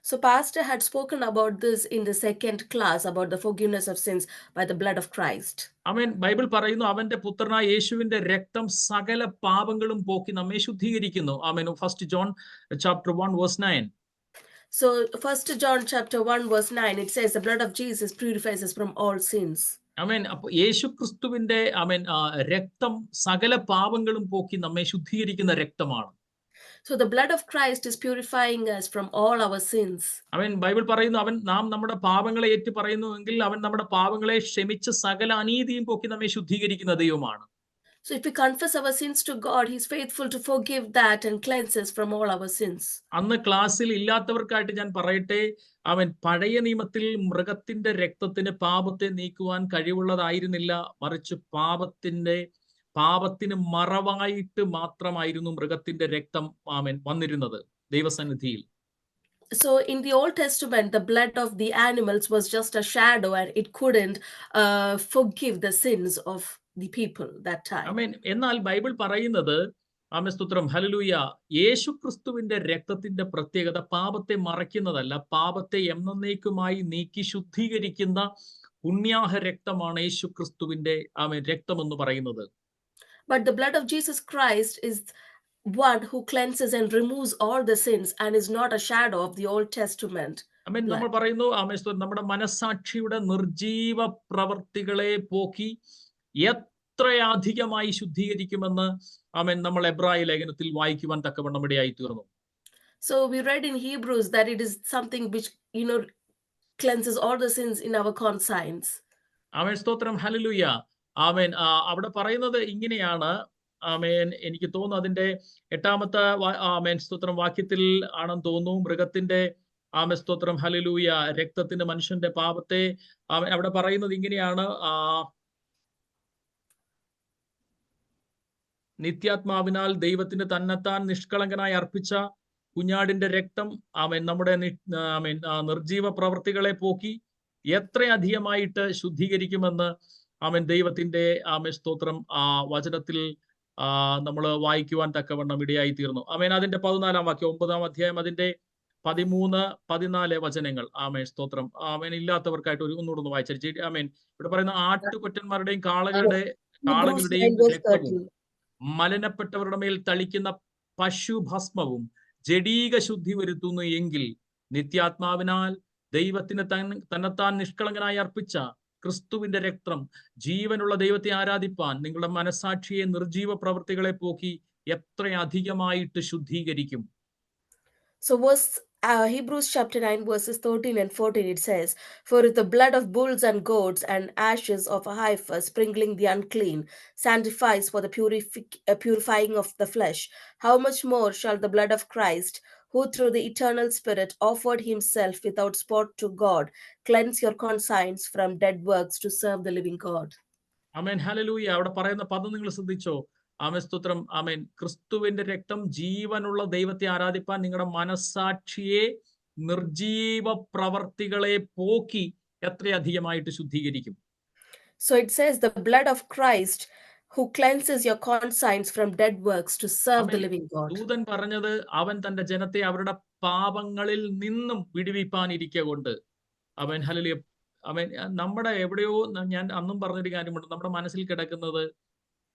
So Pastor had spoken about this in the second class about the forgiveness of sins by the blood of Christ. Amen. Bible പറയുന്നു, അവന്റെ പുത്രനായ യേശുവിന്റെ രക്തം സകല പാപങ്ങളും പോക്കി നമ്മെ ശുദ്ധീകരിക്കുന്നു. ആമേൻ. 1 John chapter 1 verse 9. So 1 John chapter 1 verse 9, it says the blood of Jesus purifies us from all sins. ആമേൻ. അപ്പോൾ യേശുക്രിസ്തുവിന്റെ രക്തം സകല പാപങ്ങളും പോക്കി നമ്മെ ശുദ്ധീകരിക്കുന്ന രക്തമാണ്. So the blood of Christ is purifying us from all our sins. അവൻ ബൈബിൾ പറയുന്നു, നാം നമ്മുടെ പാപങ്ങളെ ഏറ്റു പറയുന്നുവെങ്കിൽ അവൻ നമ്മുടെ പാപങ്ങളെ ക്ഷമിച്ച് സകല അനീതിയും പോക്കി നമ്മെ ശുദ്ധീകരിക്കുന്ന ദൈവമാണ്. So if we confess our sins to God, he is faithful to forgive that and cleanse us from all our sins. അന്ന് ക്ലാസ്സിൽ ഇല്ലാത്തവർക്കായിട്ട് ഞാൻ പറയട്ടെ, പഴയ നിയമത്തിൽ മൃഗത്തിന്റെ രക്തത്തിന് പാപത്തെ നീക്കുവാൻ കഴിവുള്ളതായിരുന്നില്ല. മറിച്ച് പാപത്തിന് മറവായിട്ട് മാത്രമായിരുന്നു മൃഗത്തിന്റെ രക്തം വന്നിരുന്നത് ദൈവസന്നിധിയിൽ. So in the Old Testament, the blood of the animals was just a shadow and it couldn't forgive the sins of the people that time. ആമേൻ. എന്നാൽ ബൈബിൾ പറയുന്നത്, ആമേൻ, ഹല്ലേലൂയ, യേശുക്രിസ്തുവിന്റെ രക്തത്തിന്റെ പ്രത്യേകത പാപത്തെ മറയ്ക്കുന്നതല്ല, പാപത്തെ എന്നേക്കുമായി നീക്കി ശുദ്ധീകരിക്കുന്ന പുണ്യാഹ രക്തമാണ് യേശുക്രിസ്തുവിന്റെ രക്തം എന്ന് പറയുന്നത്. But the blood of Jesus Christ is one who cleanses and removes all the sins and is not a shadow of the Old Testament. ആമേൻ. നമ്മൾ പറയുന്നു, ആമേൻ, നമ്മുടെ മനസ്സാക്ഷിയുടെ നിർജീവ പ്രവർത്തികളെ പോക്കി എത്രയധികമായി ശുദ്ധീകരിക്കുമെന്ന് ആമേൻ നമ്മൾ എബ്രായ ലേഖനത്തിൽ വായിക്കുവാൻ തക്കവണ്ണം ഇടയായി തീർന്നു. So we read in Hebrews that it is something which cleanses all the sins in our conscience. ആമേൻ. സ്തോത്രം, ഹല്ലേലൂയ. ആമേൻ. അവിടെ പറയുന്നത് ഇങ്ങനെയാണ്. ആമേൻ. എനിക്ക് തോന്നുന്നു അതിന്റെ 8ാമത്തെ ആമേൻ സ്തോത്രം വാക്യത്തിൽ ആണെന്ന് തോന്നുന്നു. മൃഗത്തിന്റെ ആമേൻ സ്തോത്രം, ഹല്ലേലൂയ, രക്തത്തിന്റെ മനുഷ്യന്റെ പാപത്തെ അവിടെ പറയുന്നത് ഇങ്ങനെയാണ്. നിത്യാത്മാവിനാൽ ദൈവത്തിന് തന്നെത്താൻ നിഷ്കളങ്കനായി അർപ്പിച്ച കുഞ്ഞാടിന്റെ രക്തം നമ്മുടെ നിർജീവ പ്രവർത്തികളെ പോക്കി എത്രയധികമായിട്ട് ശുദ്ധീകരിക്കുമെന്ന് ദൈവത്തിന്റെ സ്തോത്രം വചനത്തിൽ നമ്മൾ വായിക്കുവാൻ തക്കവണ്ണം ഇടയായി തീർന്നു. അതിന്റെ 14-ാം വാക്യം 9-ാം അധ്യായം അതിന്റെ 13-14 വചനങ്ങൾ. സ്തോത്രം. ഇല്ലാത്തവർക്കായിട്ട് ഒന്നുകൂടെ വായിച്ചു. ഇവിടെ പറയുന്ന ആട്ടുകൊറ്റന്മാരുടെയും കാളകളുടെയും രക്തവും മലിനപ്പെട്ടവരുടെ മേൽ തളിക്കുന്ന പശുഭസ്മവും ജഡീക ശുദ്ധി വരുത്തുന്നു എങ്കിൽ നിത്യാത്മാവിനാൽ ദൈവത്തിന് തന്നെത്താൻ നിഷ്കളങ്കനായി അർപ്പിച്ച ക്രിസ്തുവിന്റെ രക്തം ജീവനുള്ള ദൈവത്തെ ആരാധിപ്പാൻ നിങ്ങളുടെ മനസാക്ഷിയെ നിർജീവ പ്രവൃത്തികളെ പോക്കി എത്രയധികമായിട്ട് ശുദ്ധീകരിക്കും. So Hebrews chapter 9 verses 13 and 14 it says, "For if the blood of bulls and goats and ashes of a heifer sprinkling the unclean sanctifies for the purifying of the flesh, how much more shall the blood of Christ, who through the eternal Spirit offered himself without spot to God, cleanse your conscience from dead works to serve the living God." Amen. Hallelujah. അവിടെ പറയുന്ന പദം നിങ്ങൾ ശ്രദ്ധിച്ചോ? സ്തോത്രം. ക്രിസ്തുവിന്റെ രക്തം ജീവനുള്ള ദൈവത്തെ ആരാധിപ്പാൻ നിങ്ങളുടെ മനസാക്ഷിയെ നിർജീവ പ്രവർത്തികളെ പോക്കി എത്രയധികമായിട്ട് ശുദ്ധീകരിക്കും. So it says the blood of Christ who cleanses your conscience from dead works to serve the living God. ദൂതൻ പറഞ്ഞത് അവൻ തന്റെ ജനത്തെ അവരുടെ പാപങ്ങളിൽ നിന്നും വിടുവിപ്പാനിരിക്കുക കൊണ്ട്. ഹല്ലേലൂയ. നമ്മുടെ എവിടെയോ ഞാൻ അന്നും പറഞ്ഞൊരു കാര്യമുണ്ട്. നമ്മുടെ മനസ്സിൽ കിടക്കുന്നത്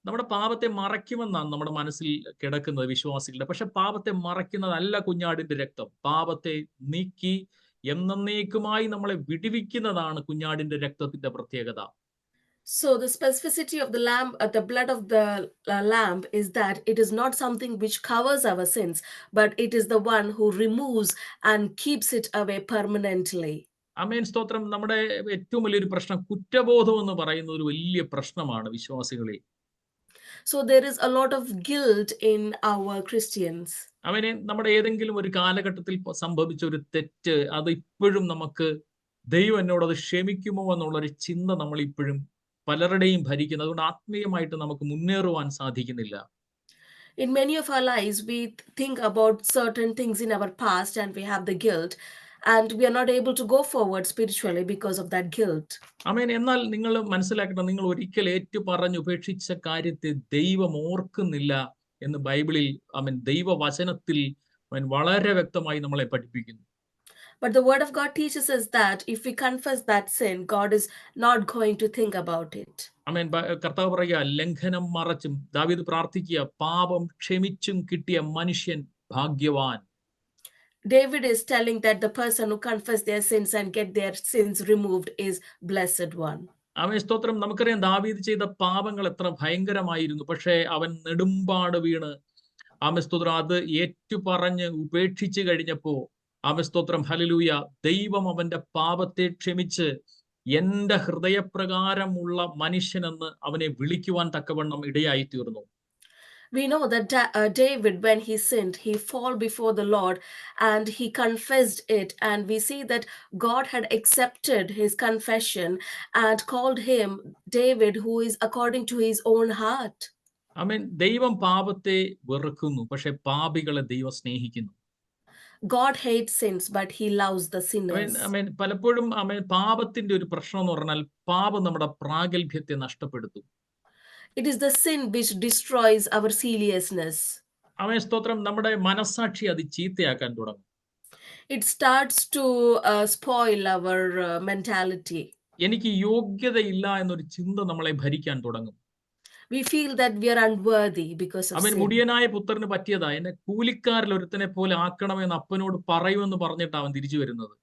നമ്മുടെ പാപത്തെ മറയ്ക്കുമെന്നാണ് നമ്മുടെ മനസ്സിൽ കിടക്കുന്നത് വിശ്വാസികളുടെ. പക്ഷെ പാപത്തെ മറയ്ക്കുന്നതല്ല കുഞ്ഞാടിന്റെ രക്തം. പാപത്തെ നീക്കി എന്നേക്കുമായി നമ്മളെ വിടുവിക്കുന്നതാണ് കുഞ്ഞാടിന്റെ രക്തത്തിന്റെ പ്രത്യേകത. So the specificity of the lamb, the blood of the lamb is that it is not something which covers our sins, but it is the one who removes and keeps it away permanently. സ്തോത്രം. നമ്മുടെ ഏറ്റവും വലിയൊരു പ്രശ്നം കുറ്റബോധം എന്ന് പറയുന്ന ഒരു വലിയ പ്രശ്നമാണ് വിശ്വാസികളിൽ. So there is a lot of guilt in our Christians. നമ്മുടെ ഏതെങ്കിലും ഒരു കാലഘട്ടത്തിൽ സംഭവിച്ച ഒരു തെറ്റ് അത് ഇപ്പോഴും നമുക്ക് ദൈവം എന്നോട് അത് ക്ഷമിക്കുമോ എന്നുള്ളൊരു ചിന്ത നമ്മൾ ഇപ്പോഴും പലരുടെയും ഭരിക്കുന്നത്. അതുകൊണ്ട് ആത്മീയമായിട്ട് നമുക്ക് മുന്നേറുവാൻ സാധിക്കുന്നില്ല. In many of our lives we think about certain things in our past and we have the guilt and we are not able to go forward spiritually because of that guilt. എന്നാൽ നിങ്ങൾ മനസ്സിലാക്കണം, നിങ്ങൾ ഒരിക്കൽ ഏറ്റു പറഞ്ഞു ഉപേക്ഷിച്ച കാര്യത്തെ ദൈവം ഓർക്കുന്നില്ല എന്ന് ബൈബിളിൽ ദൈവവചനത്തിൽ വളരെ വ്യക്തമായി നമ്മളെ പഠിപ്പിക്കുന്നു. But the word of God teaches us that if we confess that sin, God is not going to think about it. കർത്താവ് പറയുക, ലംഘനം മറച്ചും ദാവീദ് പ്രാർത്ഥിക്കുക, പാപം ക്ഷമിച്ചും കിട്ടിയ മനുഷ്യൻ ഭാഗ്യവാൻ. David is telling that the person who confess their sins and get their sins removed is blessed one. സ്തോത്രം. നമുക്കറിയാം ദാവീദ് ചെയ്ത പാപങ്ങൾ എത്ര ഭയങ്കരമായിരുന്നു. പക്ഷേ അവൻ നെടുമ്പാട് വീണ് സ്തോത്രം അത് ഏറ്റുപറഞ്ഞ് ഉപേക്ഷിച്ചു കഴിഞ്ഞപ്പോ സ്തോത്രം ഹല്ലേലൂയ, ദൈവം അവന്റെ പാപത്തെ ക്ഷമിച്ച് എന്റെ ഹൃദയപ്രകാരമുള്ള മനുഷ്യനെന്ന് അവനെ വിളിക്കുവാൻ തക്കവണ്ണം ഇടയായി തീർന്നു. We know that David, when he sinned, he fall before the Lord and he confessed it. And we see that God had accepted his confession and called him David, who is according to his own heart. ദൈവം പാപത്തെ വെറുക്കുന്നു, പക്ഷെ പാപികളെ ദൈവം സ്നേഹിക്കുന്നു. God hates sins, but he loves the sinners. പലപ്പോഴും പാപത്തിന്റെ ഒരു പ്രശ്നം എന്ന് പറഞ്ഞാൽ പാപം നമ്മുടെ പ്രാഗൽഭ്യത്തെ നഷ്ടപ്പെടുത്തും. It is the sin which destroys our seriousness. സ്തോത്രം. നമ്മുടെ മനസാക്ഷി അത് ചീത്തയാക്കാൻ തുടങ്ങും. It starts to spoil our mentality. എനിക്ക് യോഗ്യതയില്ല എന്നൊരു ചിന്ത നമ്മളെ ഭരിക്കാൻ തുടങ്ങും. We feel that we are unworthy because of sin. മുടിയനായ പുത്രന് പറ്റിയതാ, എന്നെ കൂലിക്കാരിൽ ഒരുത്തനെ പോലെ ആക്കണമെന്ന് അപ്പനോട് പറയുമെന്ന് പറഞ്ഞിട്ട് അവൻ തിരിച്ചു വരുന്നത്.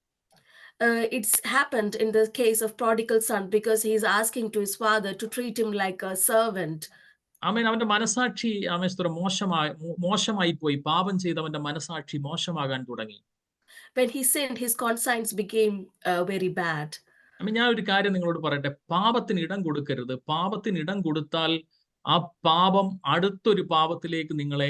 It's happened in the case of prodigal son because he is asking to his father to treat him like a servant. അവന്റെ മനസാക്ഷി മോശമായി പോയി. പാപം ചെയ്തവന്റെ മനസാക്ഷി മോശമാകാൻ തുടങ്ങി. When he sinned, his conscience became very bad. ഞാൻ ഒരു കാര്യം നിങ്ങളോട് പറയട്ടെ, പാപത്തിന് ഇടം കൊടുക്കരുത്. പാപത്തിന് ഇടം കൊടുത്താൽ ആ പാപം അടുത്തൊരു പാപത്തിലേക്ക് നിങ്ങളെ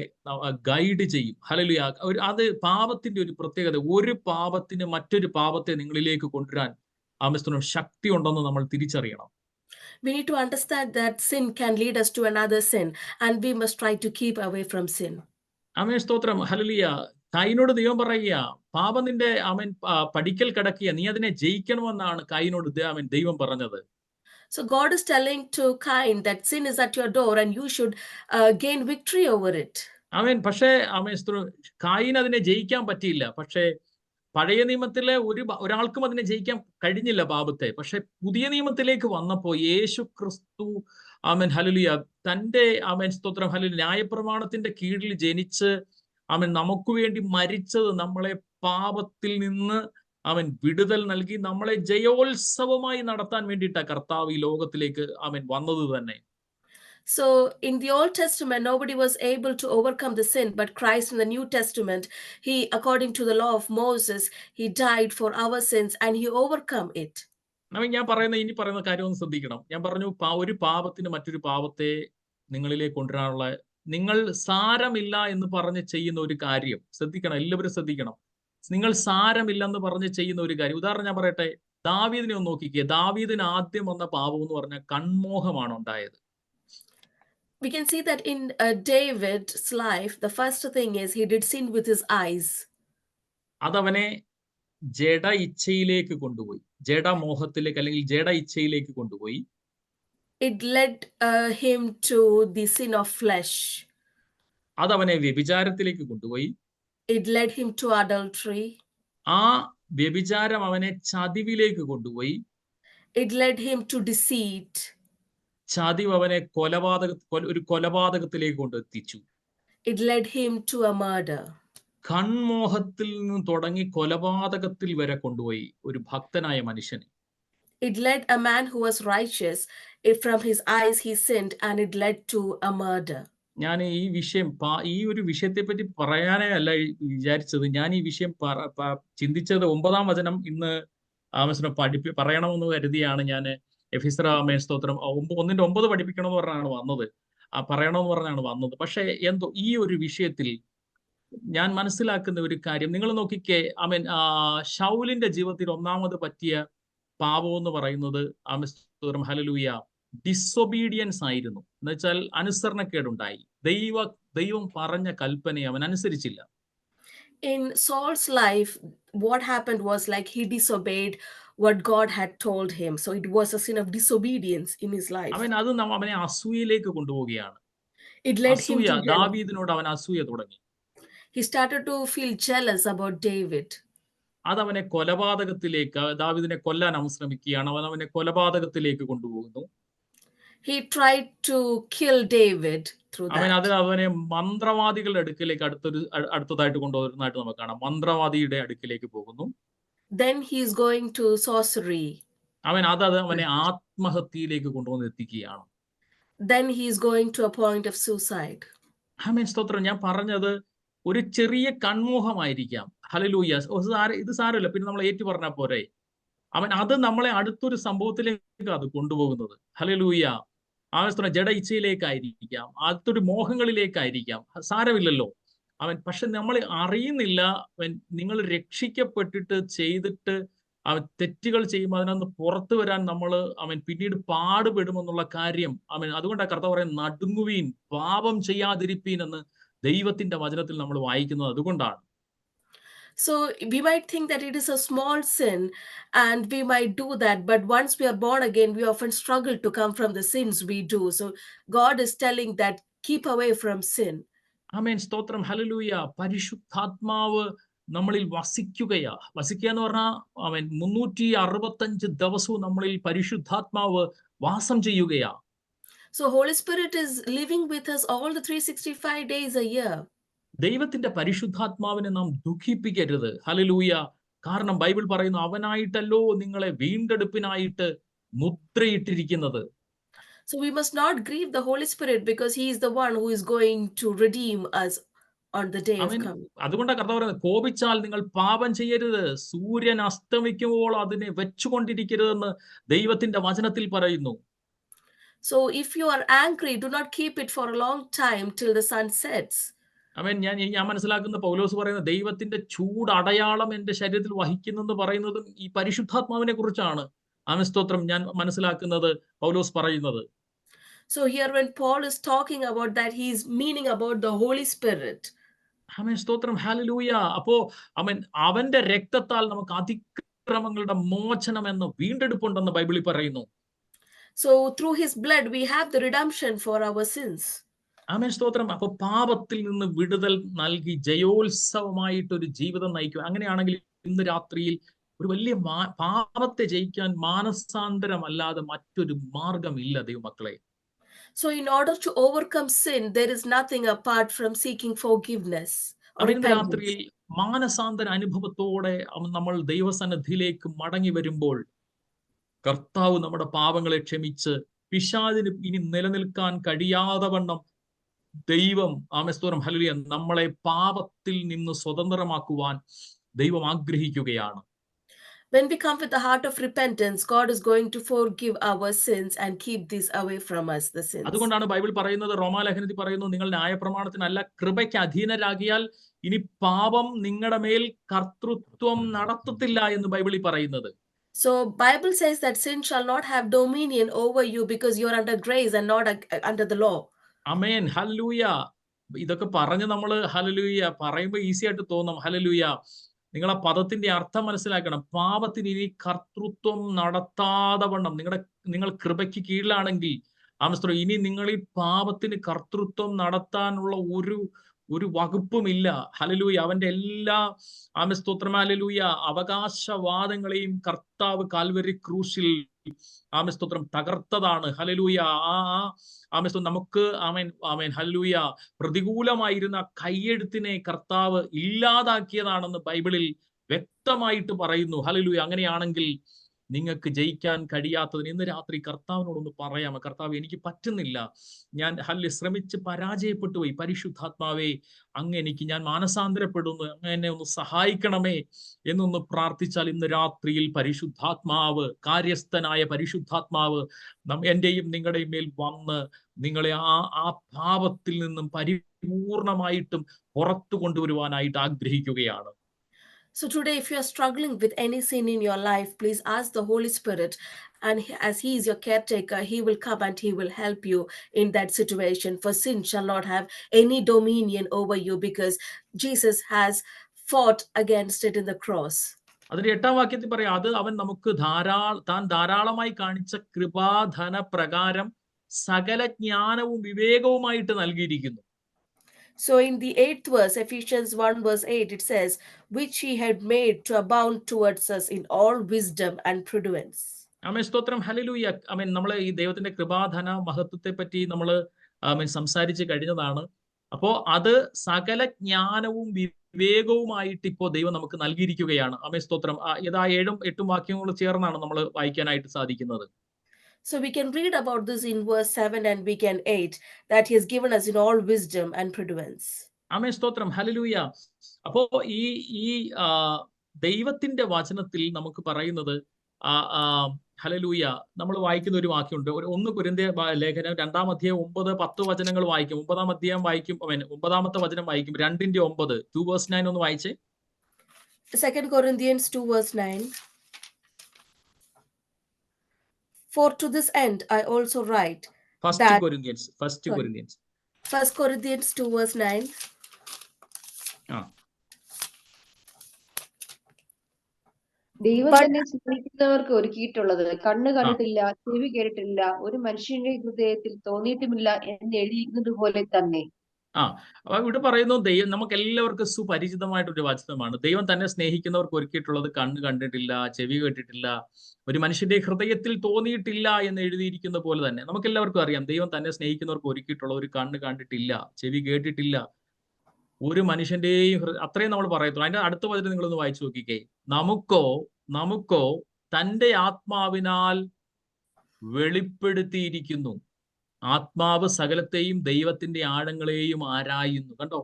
ഗൈഡ് ചെയ്യും. ഹല്ലേലൂയ. അത് പാപത്തിന്റെ ഒരു പ്രത്യേകത. ഒരു പാപത്തിന് മറ്റൊരു പാപത്തെ നിങ്ങളിലേക്ക് കൊണ്ടുവരാൻ ശക്തി ഉണ്ടെന്ന് നമ്മൾ തിരിച്ചറിയണം. We need to understand that sin can lead us to another sin and we must try to keep away from sin. സ്തോത്രം. ഹല്ലേലൂയ. കായിനോട് ദൈവം പറയുക, പാപം നിന്റെ പടിക്കൽ കിടക്കുക, നീ അതിനെ ജയിക്കണമെന്നാണ് കായിനോട് ദൈവം പറഞ്ഞത്. So God is telling to Cain that sin is at your door and you should gain victory over it. പക്ഷേ കായിന് അതിനെ ജയിക്കാൻ പറ്റിയില്ല. പക്ഷേ പഴയ നിയമത്തിലെ ഒരാൾക്കും അതിനെ ജയിക്കാൻ കഴിഞ്ഞില്ല പാപത്തെ. പക്ഷെ പുതിയ നിയമത്തിലേക്ക് വന്നപ്പോൾ യേശു ക്രിസ്തു ഹല്ലേലൂയ തന്റെ സ്തോത്രം ഹല്ലേലൂയ ന്യായപ്രമാണത്തിന്റെ കീഴിൽ ജനിച്ച് നമുക്ക് വേണ്ടി മരിച്ചത് നമ്മളെ പാപത്തിൽ നിന്ന് വിടുതൽ നൽകി നമ്മളെ ജയോത്സവമായി നടത്താൻ വേണ്ടിയിട്ടാണ് കർത്താവ് ഈ ലോകത്തിലേക്ക് വന്നത് തന്നെ. So in the Old Testament, nobody was able to overcome the sin, but Christ in the New Testament, he, according to the law of Moses, he died for our sins and he overcome it. ഞാൻ ഇനി പറയുന്ന കാര്യം ഒന്ന് ശ്രദ്ധിക്കണം. ഞാൻ പറഞ്ഞു, ഒരു പാപത്തിന് മറ്റൊരു പാപത്തെ നിങ്ങളിലേക്ക് കൊണ്ടുവരാനുള്ള, നിങ്ങൾ സാരമില്ല എന്ന് പറഞ്ഞ് ചെയ്യുന്ന ഒരു കാര്യം ശ്രദ്ധിക്കണം, എല്ലാവരും ശ്രദ്ധിക്കണം. നിങ്ങൾ സാരമില്ലെന്ന് പറഞ്ഞ് ചെയ്യുന്ന ഒരു കാര്യം, ഉദാഹരണം ഞാൻ പറയട്ടെ, ദാവീദിനെ ഒന്ന് നോക്കിക്കേ. ദാവീദിന് ആദ്യം വന്ന പാപം എന്ന് പറഞ്ഞാൽ കൺമോഹമാണ് ഉണ്ടായത്. We can see that in David's life, the first thing is he did sin with his eyes. അതവനെ ജഡ ഇച്ഛയിലേക്ക് കൊണ്ടുപോയി, ജഡമോഹത്തിലേക്ക് അല്ലെങ്കിൽ ജഡ ഇച്ഛയിലേക്ക് കൊണ്ടുപോയി. It led him to the sin of flesh. അതവനെ വ്യഭിചാരത്തിലേക്ക് കൊണ്ടുപോയി. It led him to adultery. ആ വ്യഭിചാരം അവനെ ചതിവിലേക്ക് കൊണ്ടുപോയി. It led him to deceit. ചതിവ് അവനെ ഒരു കൊലപാതകത്തിലേക്ക് കൊണ്ടെത്തിച്ചു. It led him to a murder. കൺമോഹത്തിൽ നിന്ന് തുടങ്ങി കൊലപാതകത്തിൽ വരെ കൊണ്ടുപോയി ഒരു ഭക്തനായ മനുഷ്യനെ. It led a man who was righteous, if from his eyes he sinned, and it led to a murder. ഞാൻ ഈ ഒരു വിഷയത്തെ പറ്റി പറയാനേ അല്ല വിചാരിച്ചത്. ഞാൻ ഈ വിഷയം ചിന്തിച്ചത് 9-ാം വചനം ഇന്ന് പറയണമെന്ന് കരുതിയാണ് ഞാൻ എഫെസ്യർ സ്തോത്രം 1:9 പഠിപ്പിക്കണമെന്ന് പറഞ്ഞാണ് വന്നത്, പറയണമെന്ന് പറഞ്ഞാണ് വന്നത്. പക്ഷെ എന്തോ ഈ ഒരു വിഷയത്തിൽ ഞാൻ മനസ്സിലാക്കുന്ന ഒരു കാര്യം, നിങ്ങൾ നോക്കിക്കേ, ശൗലിന്റെ ജീവിതത്തിൽ ഒന്നാമത് പറ്റിയ പാപം എന്ന് പറയുന്നത് സ്തോത്രം ഹല്ലേലൂയ ഡിസൊബീഡിയൻസ് ആയിരുന്നു. എന്ന് വെച്ചാൽ അനുസരണക്കേടുണ്ടായി. ദൈവം പറഞ്ഞ കൽപ്പനയെ അവൻ അനുസരിച്ചില്ല. In Saul's life, what happened was like he disobeyed what God had told him. So it was a sin of disobedience in his life. അവനെ അസൂയയിലേക്ക് കൊണ്ടുപോവുകയാണ്. It led him to ദാവീദിനോട് അവൻ അസൂയ തുടങ്ങി. He started to feel jealous about David. അതവനെ കൊലപാതകത്തിലേക്ക്, ദാവീദിനെ കൊല്ലാൻ അവൻ ശ്രമിക്കുകയാണ്. അവനെ കൊലപാതകത്തിലേക്ക് കൊണ്ടുപോകുന്നു. He tried to kill David through that. അവനെ മന്ത്രവാദികളുടെ അടുക്കിലേക്ക് അടുത്തതായിട്ട് കൊണ്ടുവരുന്നതായിട്ട് നമുക്ക് കാണാം. മന്ത്രവാദിയുടെ അടുക്കിലേക്ക് പോകുന്നു. Then he is going to sorcery. അവനെ ആത്മഹത്യയിലേക്ക് കൊണ്ടുവന്ന് എത്തിക്കുകയാണ്. Then he is going to a point of suicide. സ്തോത്രം. ഞാൻ പറഞ്ഞത് ഒരു ചെറിയ കൺമോഹമായിരിക്കാം. ഹല്ലേലൂയ. ഇത് സാരമില്ല, പിന്നെ നമ്മൾ ഏറ്റു പറഞ്ഞാൽ പോരെ. അത് നമ്മളെ അടുത്തൊരു സംഭവത്തിലേക്ക് അത് കൊണ്ടുപോകുന്നത്. ഹല്ലേലൂയ. ജഡ ഇച്ഛയിലേക്കായിരിക്കാം, അടുത്തൊരു മോഹങ്ങളിലേക്കായിരിക്കാം, സാരമില്ലല്ലോ. പക്ഷെ നമ്മൾ അറിയുന്നില്ല, നിങ്ങൾ രക്ഷിക്കപ്പെട്ടിട്ട് ചെയ്തിട്ട് തെറ്റുകൾ ചെയ്യുമ്പോൾ അതിനൊന്ന് പുറത്തു വരാൻ നമ്മൾ പിന്നീട് പാടുപെടുമെന്നുള്ള കാര്യം. അതുകൊണ്ടാണ് കർത്താവ് പറയുന്നത്, നടുങ്ങുവീൻ, പാപം ചെയ്യാതിരിപ്പീൻ എന്ന് ദൈവത്തിന്റെ വചനത്തിൽ നമ്മൾ വായിക്കുന്നത്. അതുകൊണ്ടാണ്. So we might think that it is a small sin and we might do that, but once we are born again, we often struggle to come from the sins we do. So God is telling that keep away from sin. സ്തോത്രം hallelujah. പരിശുദ്ധാത്മാവ് നമ്മളിൽ വസിക്കുക എന്ന് പറഞ്ഞാൽ 365 ദിവസവും നമ്മളിൽ പരിശുദ്ധാത്മാവ് വാസം ചെയ്യുകയാ. So Holy Spirit is living with us all the 365 days a year. ദൈവത്തിന്റെ പരിശുദ്ധാത്മാവിനെ നാം ദുഃഖിപ്പിക്കരുത്. ഹല്ലേലൂയ. കാരണം ബൈബിൾ പറയുന്നു, അവനായിട്ടല്ലോ നിങ്ങളെ വീണ്ടെടുപ്പിനായിട്ട് മുദ്രയിട്ടിരിക്കുന്നത്. So we must not grieve the Holy Spirit because he is the one who is going to redeem us on the day of coming. അതുകൊണ്ടാണ് കർത്താവ് പറയുന്നത്, കോപിച്ചാൽ നിങ്ങൾ പാപം ചെയ്യരുത്, സൂര്യൻ അസ്തമിക്കുമ്പോൾ അതിനെ വെച്ചുകൊണ്ടിരിക്കരുതെന്ന് ദൈവത്തിന്റെ വചനത്തിൽ പറയുന്നു. So if you are angry, do not keep it for a long time till the sun sets. ഞാൻ മനസ്സിലാക്കുന്ന പൗലോസ് പറയുന്ന ദൈവത്തിന്റെ ചൂട് അടയാളം എന്റെ ശരീരത്തിൽ വഹിക്കുന്നെന്ന് പറയുന്നതും ഈ പരിശുദ്ധാത്മാവിനെ കുറിച്ചാണ്. സ്തോത്രം. ഞാൻ മനസ്സിലാക്കുന്നത് പൗലോസ് പറയുന്നത്. So here when Paul is talking about that, he is meaning about the Holy Spirit. ആമേൻ, സ്തോത്രം, ഹല്ലേലൂയ. അപ്പോ ആമേൻ, അവന്റെ രക്തത്താൽ നമുക്ക് അതിക്രമങ്ങളുടെ മോചനം എന്ന വീണ്ടെടുപ്പുണ്ടെന്ന് ബൈബിളിൽ പറയുന്നു. So through his blood we have the redemption for our sins. ആമേൻ, സ്തോത്രം. അപ്പൊ പാപത്തിൽ നിന്ന് വിടുതൽ നൽകി ജയോത്സവമായിട്ട് ഒരു ജീവിതം നയിക്കുക. അങ്ങനെയാണെങ്കിൽ ഇന്ന് രാത്രിയിൽ ഒരു വലിയ പാപത്തെ ജയിക്കാൻ മാനസാന്തരം അല്ലാതെ മറ്റൊരു മാർഗമില്ല ദൈവമക്കളെ. So in order to overcome sin, there is nothing apart from seeking forgiveness or ഇന്ന് repentance. രാത്രിയിൽ മാനസാന്തര അനുഭവത്തോടെ നമ്മൾ ദൈവസന്നിധിയിലേക്ക് മടങ്ങി വരുമ്പോൾ കർത്താവ് നമ്മുടെ പാപങ്ങളെ ക്ഷമിച്ച് പിശാചിന് ഇനി നിലനിൽക്കാൻ കഴിയാതെ വണ്ണം ദൈവം, ആമേൻ, സ്തോത്രം, ഹല്ലേലൂയ, നമ്മളെ പാപത്തിൽ നിന്ന് സ്വതന്ത്രമാക്കുവാൻ ദൈവം ആഗ്രഹിക്കുകയാണ്. When we come with the heart of repentance, God is going to forgive our sins and keep these away from us, the sins. അതുകൊണ്ടാണ് ബൈബിൾ പറയുന്നത്, റോമാലേഖനത്തിൽ പറയുന്നു, നിങ്ങൾ ന്യായപ്രമാണത്തിനല്ല കൃപയ്ക്ക് അധീനരാകിയാൽ ഇനി പാപം നിങ്ങളുടെ മേൽ കർത്തൃത്വം നടത്തത്തില്ല എന്ന് ബൈബിളിൽ പറയുന്നത്. So Bible says that sin shall not have dominion over you because you are under grace and not under the law. Amen, hallelujah. ഇതൊക്കെ പറഞ്ഞ് നമ്മൾ ഹല്ലേലൂയ പറയുമ്പോൾ ഈസി ആയിട്ട് തോന്നും. ഹല്ലേലൂയ. നിങ്ങൾ ആ പദത്തിന്റെ അർത്ഥം മനസ്സിലാക്കണം. പാപത്തിന് ഇനി കർത്തൃത്വം നടത്താതെ വണ്ണം നിങ്ങൾ കൃപയ്ക്ക് കീഴിലാണെങ്കിൽ ആമസ്ത്രം, ഇനി നിങ്ങൾ ഈ പാപത്തിന് കർത്തൃത്വം നടത്താനുള്ള ഒരു വകുപ്പുമില്ല. ഹല്ലേലൂയ. അവന്റെ എല്ലാ ആമസ്തോത്രം, ഹല്ലേലൂയ, അവകാശവാദങ്ങളെയും കർത്താവ് കാൽവരി ക്രൂശിൽ ആമസ്തോത്രം തകർത്തതാണ്. ഹല്ലേലൂയ. ആമസ്തോത്രം, നമുക്ക് ആമേൻ, ആമേൻ, ഹല്ലേലൂയ, പ്രതികൂലമായിരുന്ന കയ്യെഴുത്തിനെ കർത്താവ് ഇല്ലാതാക്കിയതാണെന്ന് ബൈബിളിൽ വ്യക്തമായിട്ട് പറയുന്നു. ഹല്ലേലൂയ. അങ്ങനെയാണെങ്കിൽ നിങ്ങൾക്ക് ജയിക്കാൻ കഴിയാത്തതിന് ഇന്ന് രാത്രി കർത്താവിനോടൊന്ന് പറയാമോ, കർത്താവ് എനിക്ക് പറ്റുന്നില്ല, ഞാൻ ശ്രമിച്ച് പരാജയപ്പെട്ടു പോയി, പരിശുദ്ധാത്മാവേ അങ്ങ് എനിക്ക്, ഞാൻ മാനസാന്തരപ്പെടുന്നു, അങ്ങ് എന്നെ ഒന്ന് സഹായിക്കണമേ എന്നൊന്ന് പ്രാർത്ഥിച്ചാൽ ഇന്ന് രാത്രിയിൽ പരിശുദ്ധാത്മാവ്, കാര്യസ്ഥനായ പരിശുദ്ധാത്മാവ് എന്റെയും നിങ്ങളുടെയും മേൽ വന്ന് നിങ്ങളെ ആ പാപത്തിൽ നിന്നും പരിപൂർണമായിട്ടും പുറത്തു കൊണ്ടുവരുവാനായിട്ട് ആഗ്രഹിക്കുകയാണ്. So today, if you are struggling with any sin in your life, please ask the Holy Spirit, and as he is your caretaker, he will come and he will help you in that situation. For sin shall not have any dominion over you because Jesus has fought against it in the cross. അതിന്റെ 8-ാം വാക്യത്തിൽ പറയാം, അത് അവൻ നമുക്ക് താൻ ധാരാളമായി കാണിച്ച കൃപാധന പ്രകാരം സകല ജ്ഞാനവും വിവേകവുമായിട്ട് നൽകിയിരിക്കുന്നു. So in the 8th verse, Ephesians 1 verse 8, it says, which he had made to abound towards us in all wisdom and prudence. ആമേൻ, സ്തോത്രം, ഹല്ലേലൂയ. ആമേൻ, നമ്മൾ ഈ ദൈവത്തിന്റെ കൃപാധന മഹത്വത്തെ പറ്റി നമ്മൾ ആമേൻ സംസാരിച്ച് കഴിഞ്ഞതാണ്. അപ്പോ അത് സകല ജ്ഞാനവും വിവേകവുമായിട്ട് ഇപ്പോ ദൈവം നമുക്ക് നൽകിയിരിക്കുകയാണ്. ആമേൻ, സ്തോത്രം. ഇതാ 7-ഉം 8-ഉം വാക്യങ്ങൾ ചേർന്നാണ് നമ്മൾ വായിക്കാനായിട്ട് സാധിക്കുന്നത്. So we can read about this in verse 7 and we can 8, that he has given us in all wisdom and prudence. ആമേൻ, സ്തോത്രം, ഹല്ലേലൂയ. അപ്പോ ഈ ദൈവത്തിന്റെ വചനത്തിൽ നമുക്ക് പറയുന്നത്, ഹല്ലേലൂയ, നമ്മൾ വായിക്കുന്ന ഒരു വാക്യമുണ്ട്. 1 കൊരിന്ത്യർ ലേഖനം 2-ാം അധ്യായം 9-10 വചനങ്ങൾ വായിക്കും. 9-ാം അധ്യായം വായിക്കും, 9-ാമത്തെ വചനം വായിക്കും. 2-9, 2 verse 9 ഒന്ന് വായിച്ചേ. 2 Corinthians 2 verse 9. For to this end I also write. 1 Corinthians 2 verse 9. ദൈവം തന്നെ സ്നേഹിക്കുന്നവർക്ക് ഒരുക്കിയിട്ടുള്ളത് കണ്ണ് കണ്ടിട്ടില്ല, ചെവി കേട്ടിട്ടില്ല, ഒരു മനുഷ്യന്റെ ഹൃദയത്തിൽ തോന്നിയിട്ടുമില്ല എന്ന് എഴുതിയിരിക്കുന്നത് പോലെ തന്നെ. അപ്പൊ ഇവിടെ പറയുന്നു, ദൈവം നമുക്ക് എല്ലാവർക്കും സുപരിചിതമായിട്ടൊരു വചനമാണ്. ദൈവം തന്നെ സ്നേഹിക്കുന്നവർക്ക് ഒരുക്കിയിട്ടുള്ളത് കണ്ണ് കണ്ടിട്ടില്ല, ചെവി കേട്ടിട്ടില്ല, ഒരു മനുഷ്യന്റെ ഹൃദയത്തിൽ തോന്നിയിട്ടില്ല എന്ന് എഴുതിയിരിക്കുന്ന പോലെ തന്നെ നമുക്ക് എല്ലാവർക്കും അറിയാം, ദൈവം തന്നെ സ്നേഹിക്കുന്നവർക്ക് ഒരുക്കിയിട്ടുള്ള ഒരു കണ്ണ് കണ്ടിട്ടില്ല, ചെവി കേട്ടിട്ടില്ല, ഒരു മനുഷ്യന്റെയും അത്രയും നമ്മൾ പറയത്തുള്ളൂ. അതിന്റെ അടുത്ത വചനം നിങ്ങളൊന്ന് വായിച്ചു നോക്കിക്കേ. നമുക്കോ തന്റെ ആത്മാവിനാൽ വെളിപ്പെടുത്തിയിരിക്കുന്നു. ആത്മാവ് സകലത്തെയും ദൈവത്തിന്റെ ആഴങ്ങളെയും ആരായുന്നു. കണ്ടോ,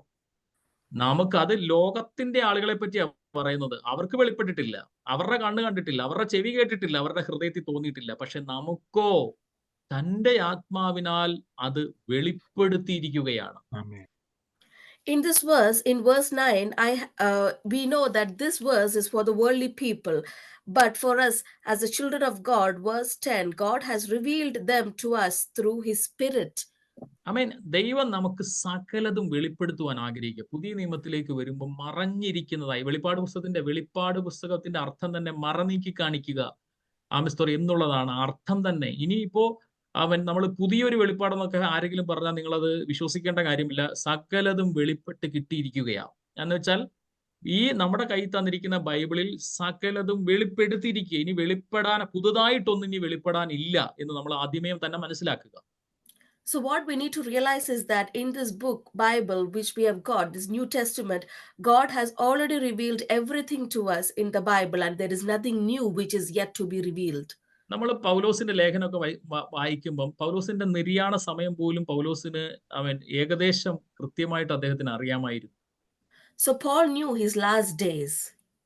നമുക്കത് ലോകത്തിന്റെ ആളുകളെ പറ്റിയാണ് പറയുന്നത്. അവർക്ക് വെളിപ്പെട്ടിട്ടില്ല, അവരുടെ കണ്ണ് കണ്ടിട്ടില്ല, അവരുടെ ചെവി കേട്ടിട്ടില്ല, അവരുടെ ഹൃദയത്തിൽ തോന്നിയിട്ടില്ല. പക്ഷെ നമുക്കോ തന്റെ ആത്മാവിനാൽ അത് വെളിപ്പെടുത്തിയിരിക്കുകയാണ്. In this verse, in verse 9, we know that this verse is for the worldly people. But for us, as the children of God, verse 10, God has revealed them to us through his Spirit. ആമേൻ. ദൈവം നമുക്ക് സകലതും വെളിപ്പെടുത്തുവാൻ ആഗ്രഹിക്കുക. പുതിയ നിയമത്തിലേക്ക് വരുമ്പോൾ മറഞ്ഞിരിക്കുന്നതായി വെളിപ്പാട് പുസ്തകത്തിന്റെ അർത്ഥം തന്നെ മറനീക്കി കാണിക്കുക ആമസ്തോർ എന്നുള്ളതാണ് അർത്ഥം തന്നെ. ഇനിയിപ്പോ നമ്മൾ പുതിയൊരു വെളിപ്പാടെന്നൊക്കെ ആരെങ്കിലും പറഞ്ഞാൽ നിങ്ങളത് വിശ്വസിക്കേണ്ട കാര്യമില്ല. സകലതും വെളിപ്പെട്ട് കിട്ടിയിരിക്കുകയാണ്. എന്ന് വെച്ചാൽ ഈ നമ്മുടെ കയ്യിൽ തന്നിരിക്കുന്ന ബൈബിളിൽ സകലതും വെളിപ്പെടുത്തിയിരിക്കുക. ഇനി പുതുതായിട്ടൊന്നും ഇനി വെളിപ്പെടാൻ ഇല്ല എന്ന് നമ്മൾ ആദ്യമേ തന്നെ മനസ്സിലാക്കുക. So what we need to realize is that in this book, Bible, which we have got, this New Testament, God has already revealed everything to us in the Bible, and there is nothing new which is yet to be revealed. നമ്മൾ പൗലോസിന്റെ ലേഖനമൊക്കെ വായിക്കുമ്പം പൗലോസിന്റെ നിര്യാണ സമയം പോലും പൗലോസിന് ഏകദേശം കൃത്യമായിട്ട് അദ്ദേഹത്തിന് അറിയാമായിരുന്നു. So Paul knew his last days.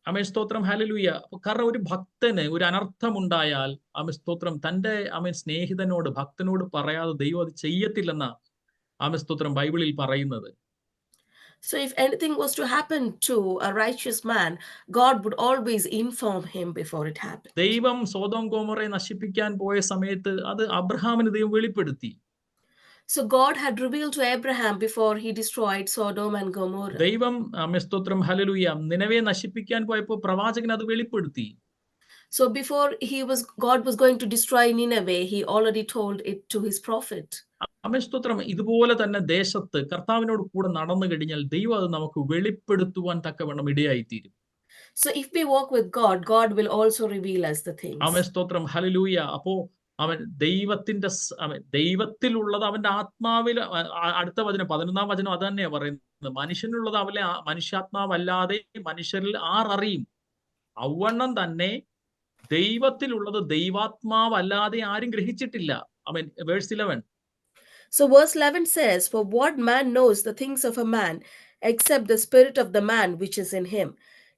ആമേൻ, സ്തോത്രം, ഹല്ലേലൂയ. കാരണം ഒരു ഭക്തന് ഒരു അനർത്ഥമുണ്ടായാൽ ആമേൻ, സ്തോത്രം, തന്റെ സ്നേഹിതനോട് ഭക്തനോട് പറയാതെ ദൈവം അത് ചെയ്യത്തില്ലെന്ന ആമേൻ, സ്തോത്രം, ബൈബിളിൽ പറയുന്നത്. So if anything was to happen to a righteous man, God would always inform him before it happened. ദൈവം സോദോം ഗോമോറയെ നശിപ്പിക്കാൻ പോയ സമയത്ത് അത് അബ്രഹാമിന് ദൈവം വെളിപ്പെടുത്തി. So God had revealed to Abraham before he destroyed Sodom and Gomorrah. ദൈവം സ്തോത്രം, ഹല്ലേലൂയ, നിനവയെ നശിപ്പിക്കാൻ പോയപ്പോൾ പ്രവാചകൻ അത് വെളിപ്പെടുത്തി. So before God was going to destroy Nineveh, he already told it to his prophet. ആമേൻ, സ്തോത്രം. ഇതുപോലെ തന്നെ ദേശത്ത് കർത്താവിനോട് കൂടെ നടന്നു കഴിഞ്ഞാൽ ദൈവം അത് നമുക്ക് വെളിപ്പെടുത്തുവാൻ തക്കവണ്ണം ഇടയായിത്തീരും. So if we walk with God, God will also reveal us the things. ആമേൻ, സ്തോത്രം, ഹല്ലേലൂയ. അപ്പോ ദൈവത്തിലുള്ളത് അവന്റെ ആത്മാവിൽ, അടുത്ത വചനം 11-ാം വചനം അത് തന്നെയാ പറയുന്നത്. മനുഷ്യനുള്ളത് അവലെ മനുഷ്യാത്മാവല്ലാതെ മനുഷ്യരിൽ ആരറിയും? ഔവണ്ണം തന്നെ ദൈവത്തിലുള്ളത് ദൈവാത്മാവല്ലാതെ ആരും ഗ്രഹിച്ചിട്ടില്ല. ആമേൻ. Verse 11. So verse 11 says, "For what man knows the things of a man except the spirit of the man which is in him?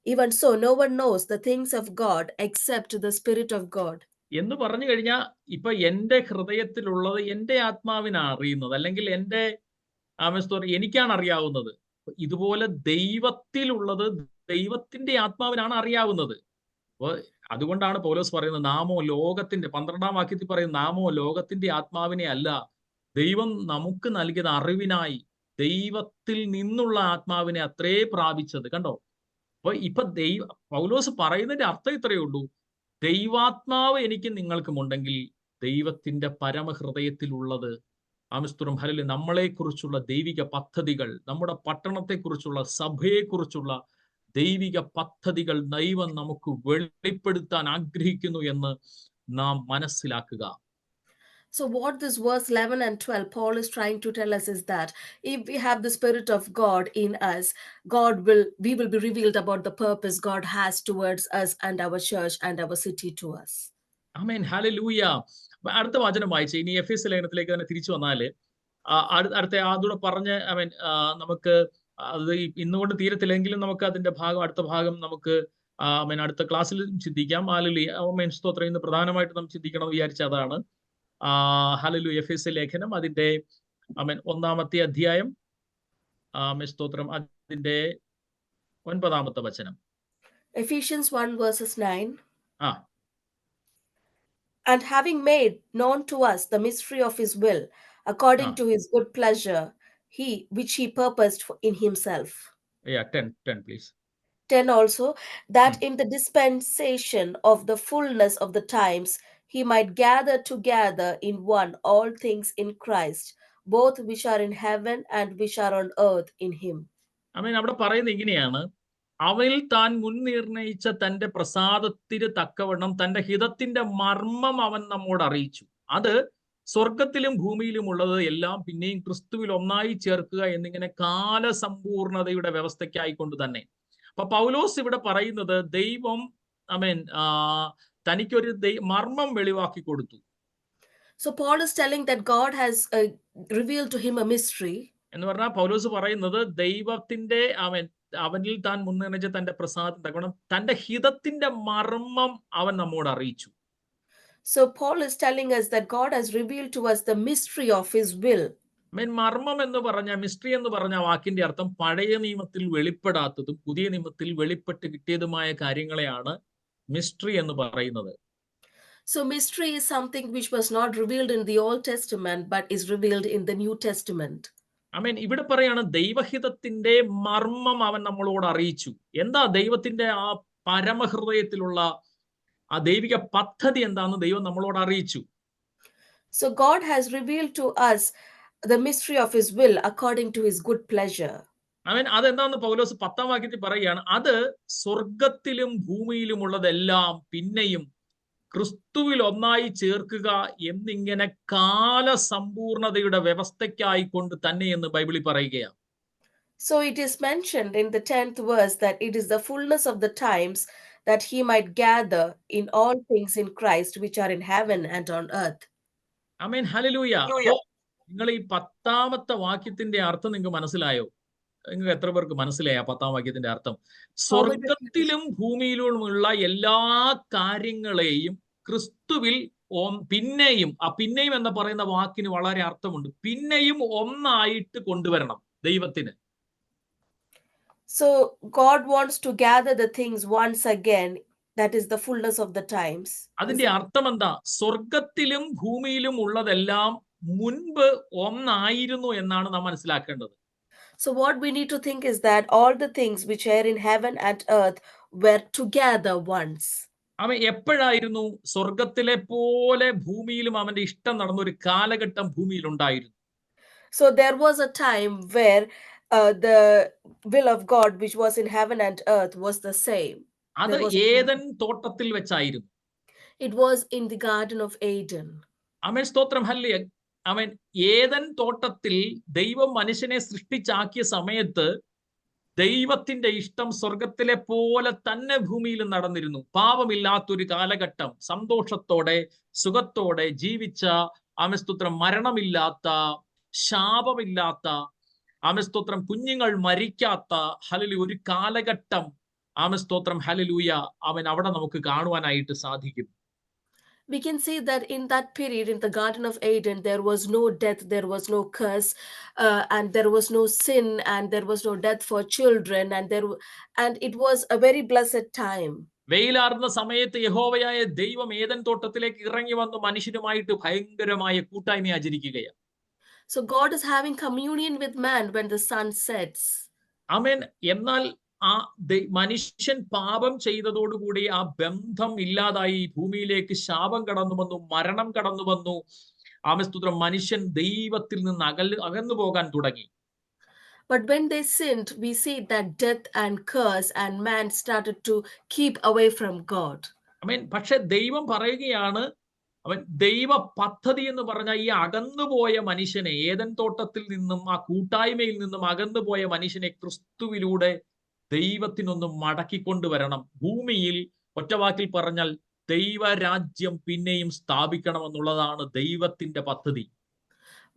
Even so, no one knows the things of God except the Spirit of God." എന്ന് പറഞ്ഞു കഴിഞ്ഞാൽ ഇപ്പൊ എന്റെ ഹൃദയത്തിലുള്ളത് എന്റെ ആത്മാവിനാണ് അറിയുന്നത്, അല്ലെങ്കിൽ എന്റെ എനിക്കാണ് അറിയാവുന്നത്. ഇതുപോലെ ദൈവത്തിലുള്ളത് ദൈവത്തിന്റെ ആത്മാവിനാണ് അറിയാവുന്നത്. അപ്പൊ അതുകൊണ്ടാണ് പൗലോസ് പറയുന്നത്, നാമോ ലോകത്തിന്റെ, 12-ാം വാക്യത്തിൽ പറയുന്നത്, നാമോ ലോകത്തിന്റെ ആത്മാവിനെ അല്ല, ദൈവം നമുക്ക് നൽകിയത് അറിവിനായി ദൈവത്തിൽ നിന്നുള്ള ആത്മാവിനെ അത്രേ പ്രാപിച്ചത്. കണ്ടോ? അപ്പൊ ഇപ്പൊ പൗലോസ് പറയുന്നതിന്റെ അർത്ഥം ഇത്രയേ ഉള്ളൂ. ദൈവാത്മാവ് എനിക്കും നിങ്ങൾക്കും ഉണ്ടെങ്കിൽ ദൈവത്തിന്റെ പരമഹൃദയത്തിലുള്ളത് ആമസ്തുരം ഹല്ലേലൂയ നമ്മളെക്കുറിച്ചുള്ള ദൈവിക പദ്ധതികൾ, നമ്മുടെ പട്ടണത്തെക്കുറിച്ചുള്ള, സഭയെക്കുറിച്ചുള്ള ദൈവിക പദ്ധതികൾ ദൈവം നമുക്ക് വെളിപ്പെടുത്താൻ ആഗ്രഹിക്കുന്നു എന്ന് നാം മനസ്സിലാക്കുക. So what this verse 11 and 12 Paul is trying to tell us is that if we have the Spirit of God in us, we will be revealed about the purpose God has towards us and our church and our city to us. Amen, hallelujah. അടുത്ത വചനം വായിച്ചേ. ഇനി എഫേസ്യ ലേഖനത്തിലേക്ക് തന്നെ തിരിച്ചു വന്നാല് അടുത്ത അതുകൂടെ പറഞ്ഞ് നമുക്ക് അത് ഇന്നുകൊണ്ട് തീരത്തില്ലെങ്കിലും നമുക്ക് അതിന്റെ അടുത്ത ഭാഗം നമുക്ക് അടുത്ത ക്ലാസ്സിൽ ചിന്തിക്കാം. ഹല്ലേലൂയ. ആമേൻ, സ്തോത്രം. ഇന്ന് പ്രധാനമായിട്ട് നാം ചിന്തിക്കണം വിചാരിച്ച അതാണ്. ഹല്ലേലൂയ. എഫേസ്യ ലേഖനം അതിന്റെ 1-ാമത്തെ അധ്യായം, സ്തോത്രം, അതിന്റെ 9-ാമത്തെ വചനം. Ephesians 1 verses 9. And having made known to us the mystery of his will, according to his good pleasure, which he purposed in himself. Yeah, 10 please. 10 also, that in the dispensation of the fullness of the times, he might gather together in one all things in Christ, both which are in heaven and which are on earth in him. ആമേൻ. അവിടെ പറയുന്നത് ഇങ്ങനെയാണ്, അവനിൽ താൻ മുൻനിർണയിച്ച തന്റെ പ്രസാദത്തിന് തക്കവണ്ണം തന്റെ ഹിതത്തിന്റെ മർമ്മം അവൻ നമ്മോട് അറിയിച്ചു. അത് സ്വർഗത്തിലും ഭൂമിയിലും ഉള്ളത് എല്ലാം പിന്നെയും ക്രിസ്തുവിൽ ഒന്നായി ചേർക്കുക എന്നിങ്ങനെ കാലസമ്പൂർണതയുടെ വ്യവസ്ഥയ്ക്കായിക്കൊണ്ട് തന്നെ. അപ്പൊ പൗലോസ് ഇവിടെ പറയുന്നത് ദൈവം തനിക്കൊരു മർമ്മം വെളിവാക്കി കൊടുത്തു. So Paul is telling that God has revealed to him a mystery. എന്ന് പറഞ്ഞാൽ പൗലോസ് പറയുന്നത് ദൈവത്തിന്റെ അവനിൽ താൻ മുൻനിർണയിച്ച തന്റെ പ്രസാദം തന്റെ ഹിതത്തിന്റെ മർമ്മം അവൻ നമ്മോട് അറിയിച്ചു. So Paul is telling us that God has revealed to us the mystery of his will. മർമ്മം എന്ന് പറഞ്ഞ, മിസ്റ്ററി എന്ന് പറഞ്ഞ വാക്കിന്റെ അർത്ഥം പഴയ നിയമത്തിൽ വെളിപ്പെടാത്തതും പുതിയ നിയമത്തിൽ വെളിപ്പെട്ട് കിട്ടിയതുമായ കാര്യങ്ങളെയാണ് മിസ്റ്ററി എന്ന് പറയുന്നത്. So mystery is something which was not revealed in the Old Testament but is revealed in the New Testament. ഇവിടെ പറയാണ് ദൈവഹിതത്തിന്റെ മർമ്മം അവൻ നമ്മളോട് അറിയിച്ചു. എന്താ ദൈവത്തിന്റെ ആ പരമഹൃദയത്തിലുള്ള ആ ദൈവിക പദ്ധതി എന്താന്ന് ദൈവം നമ്മളോട് അറിയിച്ചു. So God has revealed to us the mystery of his will according to his good pleasure. അതെന്താന്ന് പൗലോസ് 10-ാം വാക്യത്തിൽ പറയുകയാണ്, അത് സ്വർഗത്തിലും ഭൂമിയിലുമുള്ളതെല്ലാം പിന്നെയും ക്രിസ്തുവിൽ ഒന്നായി ചേർക്കുക എന്നിങ്ങനെ കാലസമ്പൂർണതയുടെ വ്യവസ്ഥയ്ക്കായിക്കൊണ്ട് തന്നെ എന്ന് ബൈബിളിൽ പറയുകയാണ്. So it is mentioned in the 10th verse that it is the fullness of the times that he might gather in all things in Christ which are in heaven and on earth. Amen, hallelujah. അപ്പോൾ നിങ്ങൾ ഈ 10-ാമത്തെ വാക്യത്തിന്റെ അർത്ഥം നിങ്ങൾക്ക് മനസ്സിലായോ? നിങ്ങൾക്ക് എത്ര പേർക്ക് മനസ്സിലായി ആ 10-ാം വാക്യത്തിന്റെ അർത്ഥം? സ്വർഗത്തിലും ഭൂമിയിലുമുള്ള എല്ലാ കാര്യങ്ങളെയും ക്രിസ്തുവിൽ പിന്നെയും, ആ പിന്നെയും എന്ന് പറയുന്ന വാക്കിന് വളരെ അർത്ഥമുണ്ട്. പിന്നെയും ഒന്നായിട്ട് കൊണ്ടുവരണം ദൈവത്തിന്. So God wants to gather the things once again, that is the fullness of the times. അതിന്റെ അർത്ഥം എന്താ? സ്വർഗത്തിലും ഭൂമിയിലും ഉള്ളതെല്ലാം മുൻപ് ഒന്നായിരുന്നു എന്നാണ് നാം മനസ്സിലാക്കേണ്ടത്. So what we need to think is that all the things which are in heaven and earth were together once. അവൻ എപ്പോഴായിരുന്നു സ്വർഗത്തിലെ പോലെ ഭൂമിയിലും അവന്റെ ഇഷ്ടം നടന്ന ഒരു കാലഘട്ടം ഭൂമിയിൽ ഉണ്ടായിരുന്നു. So there was a time where the will of God which was in heaven and earth was the same. അത് ഏദൻ തോട്ടത്തിൽ വെച്ചായിരുന്നു. It was in the Garden of Eden. ആമേൻ, സ്തോത്രം, ഹല്ലേലൂയ. അവൻ ഏദൻ തോട്ടത്തിൽ ദൈവം മനുഷ്യനെ സൃഷ്ടിച്ചാക്കിയ സമയത്ത് ദൈവത്തിന്റെ ഇഷ്ടം സ്വർഗത്തിലെ പോലെ തന്നെ ഭൂമിയിൽ നടന്നിരുന്നു. പാപമില്ലാത്തൊരു കാലഘട്ടം, സന്തോഷത്തോടെ സുഖത്തോടെ ജീവിച്ച, ആമസ്തോത്രം, മരണമില്ലാത്ത, ശാപമില്ലാത്ത, ആമസ്തോത്രം, കുഞ്ഞുങ്ങൾ മരിക്കാത്ത, ഹല്ലേലൂയ, ഒരു കാലഘട്ടം, ആമസ്തോത്രം, ഹല്ലേലൂയ, അവൻ അവിടെ നമുക്ക് കാണുവാനായിട്ട് സാധിക്കും. We can see that in that period in the Garden of Eden, there was no death, there was no curse, and there was no sin, and there was no death for children, and it was a very blessed time. വെയിലാർന്ന സമയത്ത് യഹോവയായ ദൈവം Eden തോട്ടത്തിലേക്ക് ഇറങ്ങി വന്നു മനുഷ്യനുമായിട്ട് ഭയങ്കരമായ കൂട്ടായ്മ ആചരിക്കുകയാണ്. So God is having communion with man when the sun sets. ആമേൻ. എന്നാൽ ആ മനുഷ്യൻ പാപം ചെയ്തതോടുകൂടി ആ ബന്ധം ഇല്ലാതായി, ഭൂമിയിലേക്ക് ശാപം കടന്നു വന്നു, മരണം കടന്നു വന്നു. ആമസ്തോത്രം, മനുഷ്യൻ ദൈവത്തിൽ നിന്ന് അകന്നു പോകാൻ തുടങ്ങി. But when they sinned, we see that death and curse and man started to keep away from God. ആമേൻ. പക്ഷെ ദൈവം പറയുകയാണ്, അവൻ ദൈവ പദ്ധതി എന്ന് പറഞ്ഞ ഈ അകന്നുപോയ മനുഷ്യനെ, ഏദൻ തോട്ടത്തിൽ നിന്നും ആ കൂട്ടായ്മയിൽ നിന്നും അകന്നുപോയ മനുഷ്യനെ ക്രിസ്തുവിലൂടെ ദൈവത്തിനൊന്ന് മടക്കിക്കൊണ്ടുവരണം. ഭൂമിയിൽ ഒറ്റവാക്കിൽ പറഞ്ഞാൽ ദൈവരാജ്യം പിന്നെയും സ്ഥാപിക്കണമെന്നുള്ളതാണ് ദൈവത്തിന്റെ പദ്ധതി.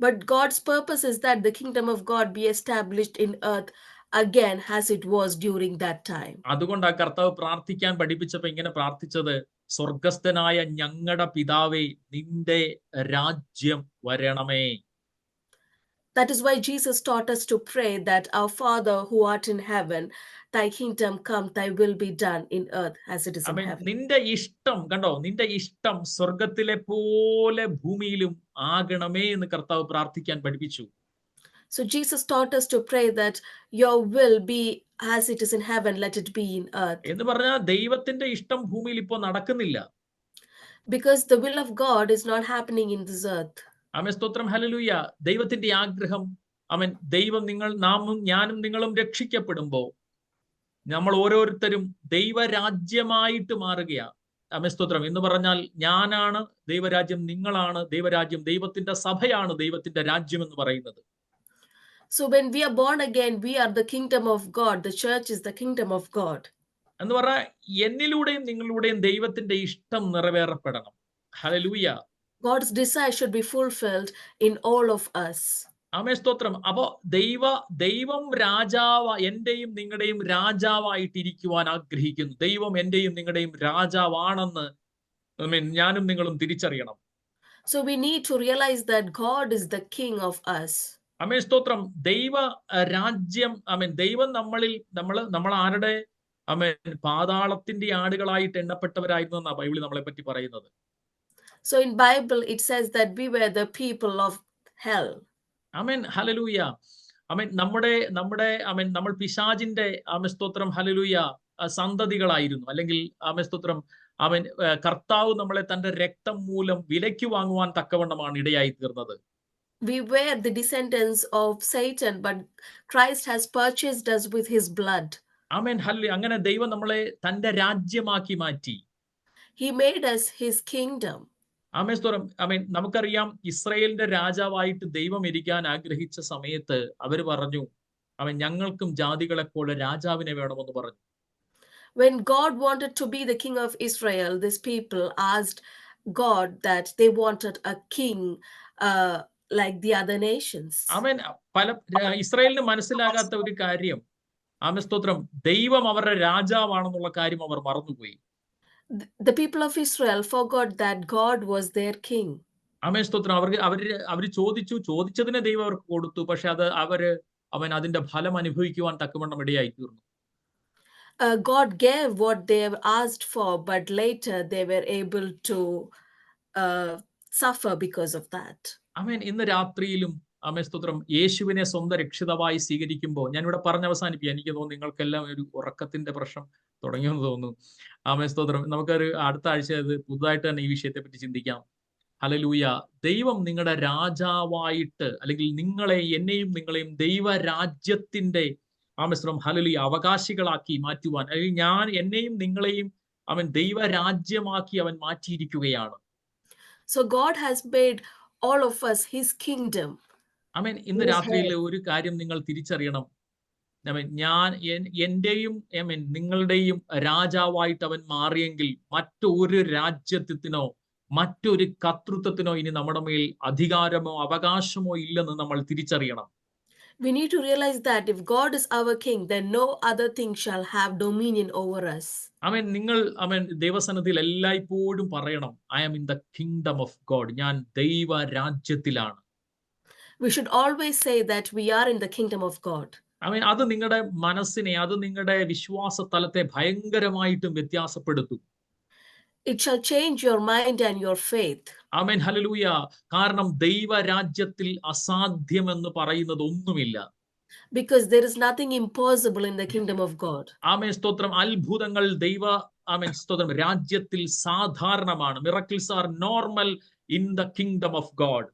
But God's purpose is that the kingdom of God be established in earth again as it was during that time. അതുകൊണ്ട് ആ കർത്താവ് പ്രാർത്ഥിക്കാൻ പഠിപ്പിച്ചപ്പോ ഇങ്ങനെ പ്രാർത്ഥിച്ചത്, സ്വർഗസ്ഥനായ ഞങ്ങളുടെ പിതാവേ, നിന്റെ രാജ്യം വരണമേ. That is why Jesus taught us to pray that our Father who art in heaven, thy kingdom come, thy will be done in earth as it is in heaven. നിന്റെ ഇഷ്ടം, കണ്ടോ, നിന്റെ ഇഷ്ടം സ്വർഗത്തിലെ പോലെ ഭൂമിയിലും ആകണമേ എന്ന് കർത്താവ് പ്രാർത്ഥിക്കാൻ പഠിപ്പിച്ചു. So Jesus taught us to pray that your will be as it is in heaven, let it be in earth. എന്ന് പറഞ്ഞാൽ ദൈവത്തിന്റെ ഇഷ്ടം ഭൂമിയിൽ ഇപ്പോൾ നടക്കുന്നില്ല. Because the will of God is not happening in this earth. ആമേൻ, സ്തോത്രം, hallelujah. ദൈവത്തിന്റെ ആഗ്രഹം, അവൻ ദൈവം ഞാനും നിങ്ങളും രക്ഷിക്കപ്പെടുമ്പോൾ നമ്മൾ ഓരോരുത്തരും ദൈവരാജ്യമായിട്ട് മാറുകയാണ്. ആമേൻ, സ്തോത്രം. എന്ന് പറഞ്ഞാൽ ഞാനാണ് ദൈവരാജ്യം, നിങ്ങളാണ് ദൈവരാജ്യം, ദൈവത്തിന്റെ സഭയാണ് ദൈവത്തിന്റെ രാജ്യം എന്ന് പറയുന്നത്. So when we are born again, we are the kingdom of God. The church is the kingdom of God. എന്ന് പറഞ്ഞാൽ എന്നിലൂടെയും നിങ്ങളിലൂടെയും ദൈവത്തിന്റെ ഇഷ്ടം നിറവേറപ്പെടണം. ഹല്ലേലൂയ. God's desire should be fulfilled in all of us. ആമേൻ, സ്തോത്രം. അപ്പോ ദൈവം രാജാവ്, എന്റെയും നിങ്ങളുടെയും രാജാവായിട്ടിരിക്കുവാൻ ആഗ്രഹിക്കുന്നു. ദൈവം എന്റെയും നിങ്ങളുടെയും രാജാവാണെന്ന് ഞാനും നിങ്ങളും തിരിച്ചറിയണം. So we need to realize that God is the king of us. ആമേൻ, സ്തോത്രം. ദൈവ രാജ്യം, ആമേൻ, ദൈവം നമ്മൾ ആരുടെ, ആമേൻ, പാതാളത്തിന്റെ ആടുകളായിട്ട് എണ്ണപ്പെട്ടവരായിരുന്നു എന്നാ ബൈബിളിൽ നമ്മളെ പറ്റി പറയുന്നത്. So in Bible, it says that we were the people of hell. ആമേൻ, ഹല്ലേലൂയ. ആമേൻ, നമ്മൾ പിശാചിന്റെ സ്തോത്രം ഹല്ലേലൂയ സന്തതികളായിരുന്നു. അല്ലെങ്കിൽ സ്തോത്രം കർത്താവ് നമ്മളെ തന്റെ രക്തം മൂലം വിലയ്ക്ക് വാങ്ങുവാൻ തക്കവണ്ണമാണ് ഇടയായി തീർന്നത്. We were the descendants of Satan, but Christ has purchased us with his blood. Amen, hallelujah. അങ്ങനെ ദൈവം നമ്മളെ തന്റെ രാജ്യമാക്കി മാറ്റി. He made us his kingdom. ആമേൻ, സ്തോത്രം. ആമേൻ, നമുക്കറിയാം ഇസ്രായേലിന്റെ രാജാവായിട്ട് ദൈവം ഇരിക്കാൻ ആഗ്രഹിച്ച സമയത്ത് അവർ പറഞ്ഞു, ഞങ്ങൾക്കും ജാതികളെ പോലെ രാജാവിനെ വേണമെന്ന് പറഞ്ഞു. When God wanted to be the king of Israel, these people asked God that they wanted a king like the other nations. ആമേൻ, ഇസ്രായേലിന് മനസ്സിലാകാത്ത ഒരു കാര്യം, ആമേൻ, സ്തോത്രം, ദൈവം അവരുടെ രാജാവാണെന്നുള്ള കാര്യം അവർ മറന്നുപോയി. The people of Israel forgot that God was their king. ആമേൻ, സ്തോത്രം. അവര് ചോദിച്ചതിനെ ദൈവം അവർക്ക് കൊടുത്തു. പക്ഷെ അതിന്റെ ഫലം അനുഭവിക്കുവാൻ തക്കവണ്ണം ഇടയായി തീർന്നു. God gave what they have asked for, but later they were able to suffer because of that. ആമേൻ, ഇന്ന് രാത്രിയിലും ആമേൻ, സ്തോത്രം, യേശുവിനെ സ്വന്തം രക്ഷിതാവായി സ്വീകരിക്കുമ്പോൾ, ഞാനിവിടെ പറഞ്ഞവസാനിപ്പിക്കാം. എനിക്ക് തോന്നുന്നു നിങ്ങൾക്കെല്ലാം ഒരു ഉറക്കത്തിന്റെ പ്രശ്നം തുടങ്ങിയെന്ന് തോന്നുന്നു. ആമേൻ, സ്തോത്രം. നമുക്കൊരു അടുത്ത ആഴ്ച പുതുതായിട്ട് തന്നെ ഈ വിഷയത്തെ പറ്റി ചിന്തിക്കാം. ഹല്ലേലൂയ. ദൈവം നിങ്ങളുടെ രാജാവായിട്ട്, അല്ലെങ്കിൽ എന്നെയും നിങ്ങളെയും ദൈവരാജ്യത്തിന്റെ ഹല്ലേലൂയ അവകാശികളാക്കി മാറ്റുവാൻ, അല്ലെങ്കിൽ എന്നെയും നിങ്ങളെയും അവൻ ദൈവരാജ്യമാക്കി അവൻ മാറ്റിയിരിക്കുകയാണ്. So God has made all of us his kingdom. ആമേൻ, ഇന്ന് രാത്രിയിൽ ഒരു കാര്യം നിങ്ങൾ തിരിച്ചറിയണം. എന്റെയും നിങ്ങളുടെയും രാജാവായിട്ട് അവൻ മാറിയെങ്കിൽ മറ്റൊരു രാജ്യത്തിനോ മറ്റൊരു കർത്തൃത്വത്തിനോ ഇനി നമ്മുടെ മേൽ അധികാരമോ അവകാശമോ ഇല്ലെന്ന് നമ്മൾ തിരിച്ചറിയണം. We need to realize that if God is our king, then no other thing shall have dominion over us. നിങ്ങൾ ദൈവസന്നിധിയിൽ എല്ലായ്പ്പോഴും പറയണം, I am in the kingdom of God. ഞാൻ ദൈവരാജ്യത്തിലാണ്. We should always say that we are in the kingdom of God. അത് നിങ്ങളുടെ മനസ്സിനെ, അത് നിങ്ങളുടെ വിശ്വാസ തലത്തെ ഭയങ്കരമായിട്ടും വ്യത്യാസപ്പെടുത്തും. It shall change your mind and your faith. Amen, hallelujah. കാരണം ദൈവരാജ്യത്തിൽ അസാധ്യമെന്ന് പറയുന്നത് ഒന്നുമില്ല. Because there is nothing impossible in the kingdom of God. ആമേൻ, സ്തോത്രം. അത്ഭുതങ്ങൾ സ്തോത്രം, രാജ്യത്തിൽ സാധാരണമാണ്. Miracles are normal in the kingdom of God.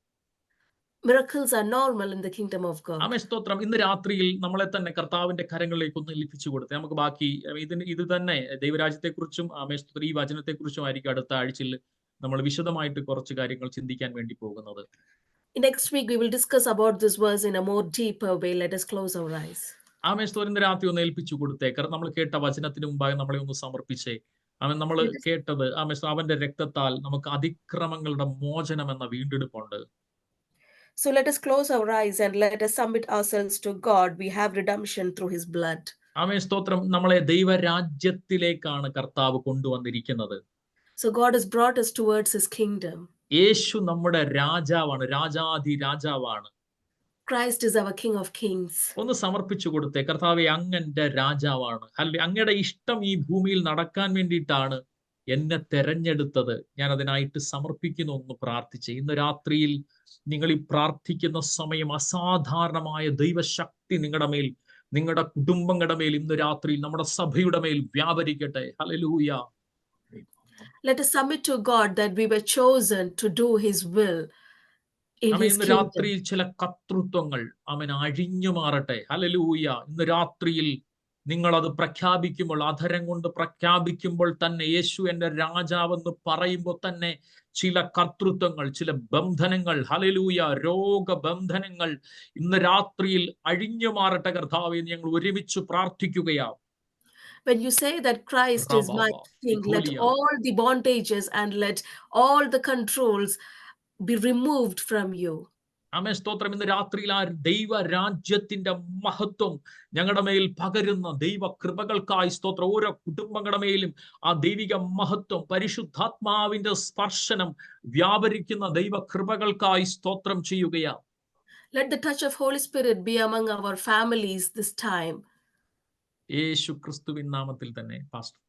Miracles are normal in the kingdom of God. ആമേൻ, സ്തോത്രം. ഇന്ന് രാത്രിയിൽ നമ്മളെ തന്നെ കർത്താവിന്റെ കരങ്ങളിലേക്ക് ഒന്ന് ഏൽപ്പിച്ചു കൊടുത്തേ. നമുക്ക് ബാക്കി ഇത് തന്നെ ദൈവരാജ്യത്തെക്കുറിച്ചും ആമേൻ, സ്തോത്രം, ഈ വചനത്തെക്കുറിച്ചും ആയിരിക്കും അടുത്ത ആഴ്ചയിൽ നമ്മൾ വിശദമായിട്ട് കുറച്ച് കാര്യങ്ങൾ ചിന്തിക്കാൻ വേണ്ടി പോകുന്നത്. Next week we will discuss about this verse in a more deeper way. Let us close our eyes. ആമേൻ, സ്തോത്രം. ഇന്ന് രാത്രി ഒന്ന് ഏൽപ്പിച്ചു കൊടുത്തേ. കാരണം നമ്മൾ കേട്ട വചനത്തിന് മുമ്പായി നമ്മളെ ഒന്ന് സമർപ്പിച്ചേ. നമ്മൾ കേട്ടത് അവന്റെ രക്തത്താൽ നമുക്ക് അതിക്രമങ്ങളുടെ മോചനം എന്ന വീണ്ടെടുപ്പുണ്ട്. So let us close our eyes and let us submit ourselves to God. We have redemption through his blood. ആമേൻ, സ്തോത്രം. നമ്മളെ ദൈവരാജ്യത്തിലേക്കാണ് കർത്താവ് കൊണ്ടുവന്നിരിക്കുന്നത്. So God has brought us towards his kingdom. യേശു നമ്മുടെ രാജാവാണ്, രാജാധി രാജാവാണ്. Christ is our King of Kings. ഒന്ന് സമർപ്പിച്ചു കൊടുത്തേ. കർത്താവേ, അങ്ങന്റെ രാജാവാണ്. അങ്ങയുടെ ഇഷ്ടം ഈ ഭൂമിയിൽ നടക്കാൻ വേണ്ടിയിട്ടാണ് എന്നെ തെരഞ്ഞെടുത്തത്. ഞാൻ അതിനായിട്ട് സമർപ്പിക്കുന്നു എന്ന് പ്രാർത്ഥിച്ച് ഇന്ന് രാത്രിയിൽ നിങ്ങൾ ഈ പ്രാർത്ഥിക്കുന്ന സമയം അസാധാരണമായ ദൈവശക്തി നിങ്ങളുടെ മേൽ, നിങ്ങളുടെ കുടുംബങ്ങളുടെ മേൽ, ഇന്ന് രാത്രിയിൽ നമ്മുടെ സഭയുടെ മേൽ വ്യാപരിക്കട്ടെ. Hallelujah. Let us submit to God that we were chosen to do his will in his ഇന്ന് kingdom. രാത്രിയിൽ ചില കർത്തൃത്വങ്ങൾ അഴിഞ്ഞു മാറട്ടെ. ഹല്ലേലൂയ. ഇന്ന് രാത്രിയിൽ നിങ്ങൾ അത് പ്രഖ്യാപിക്കുമ്പോൾ, അധരം കൊണ്ട് പ്രഖ്യാപിക്കുമ്പോൾ തന്നെ, യേശു എന്റെ രാജാവെന്ന് പറയുമ്പോൾ തന്നെ ചില കർത്തൃത്വങ്ങൾ, ചില ബന്ധനങ്ങൾ, ഹല്ലേലൂയ, രോഗബന്ധനങ്ങൾ ഇന്ന് രാത്രിയിൽ അഴിഞ്ഞു മാറട്ടെ. കർത്താവേ, ഞങ്ങൾ ഒരുമിച്ച് പ്രാർത്ഥിക്കുകയാണ്. When you say that Christ is my king, let all the bondages and let all the controls be removed from you. ആമേൻ, സ്തോത്രം. ഇന്ന് രാത്രിയിൽ ആ ദൈവരാജ്യത്തിന്റെ മഹത്വം ഞങ്ങളുടെ മേൽ പകരുന്ന ദൈവ കൃപകൾക്കായി സ്തോത്രം. ഓരോ കുടുംബങ്ങളുടെ മേലും ആ ദൈവിക മഹത്വം, പരിശുദ്ധാത്മാവിന്റെ സ്പർശനം വ്യാപരിക്കുന്ന ദൈവ കൃപകൾക്കായി സ്തോത്രം ചെയ്യുകയാണ്. Let the touch of Holy Spirit be among our families this time. യേശു ക്രിസ്തുവിൻ നാമത്തിൽ തന്നെ പാസ്റ്റർ.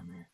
ആമേൻ.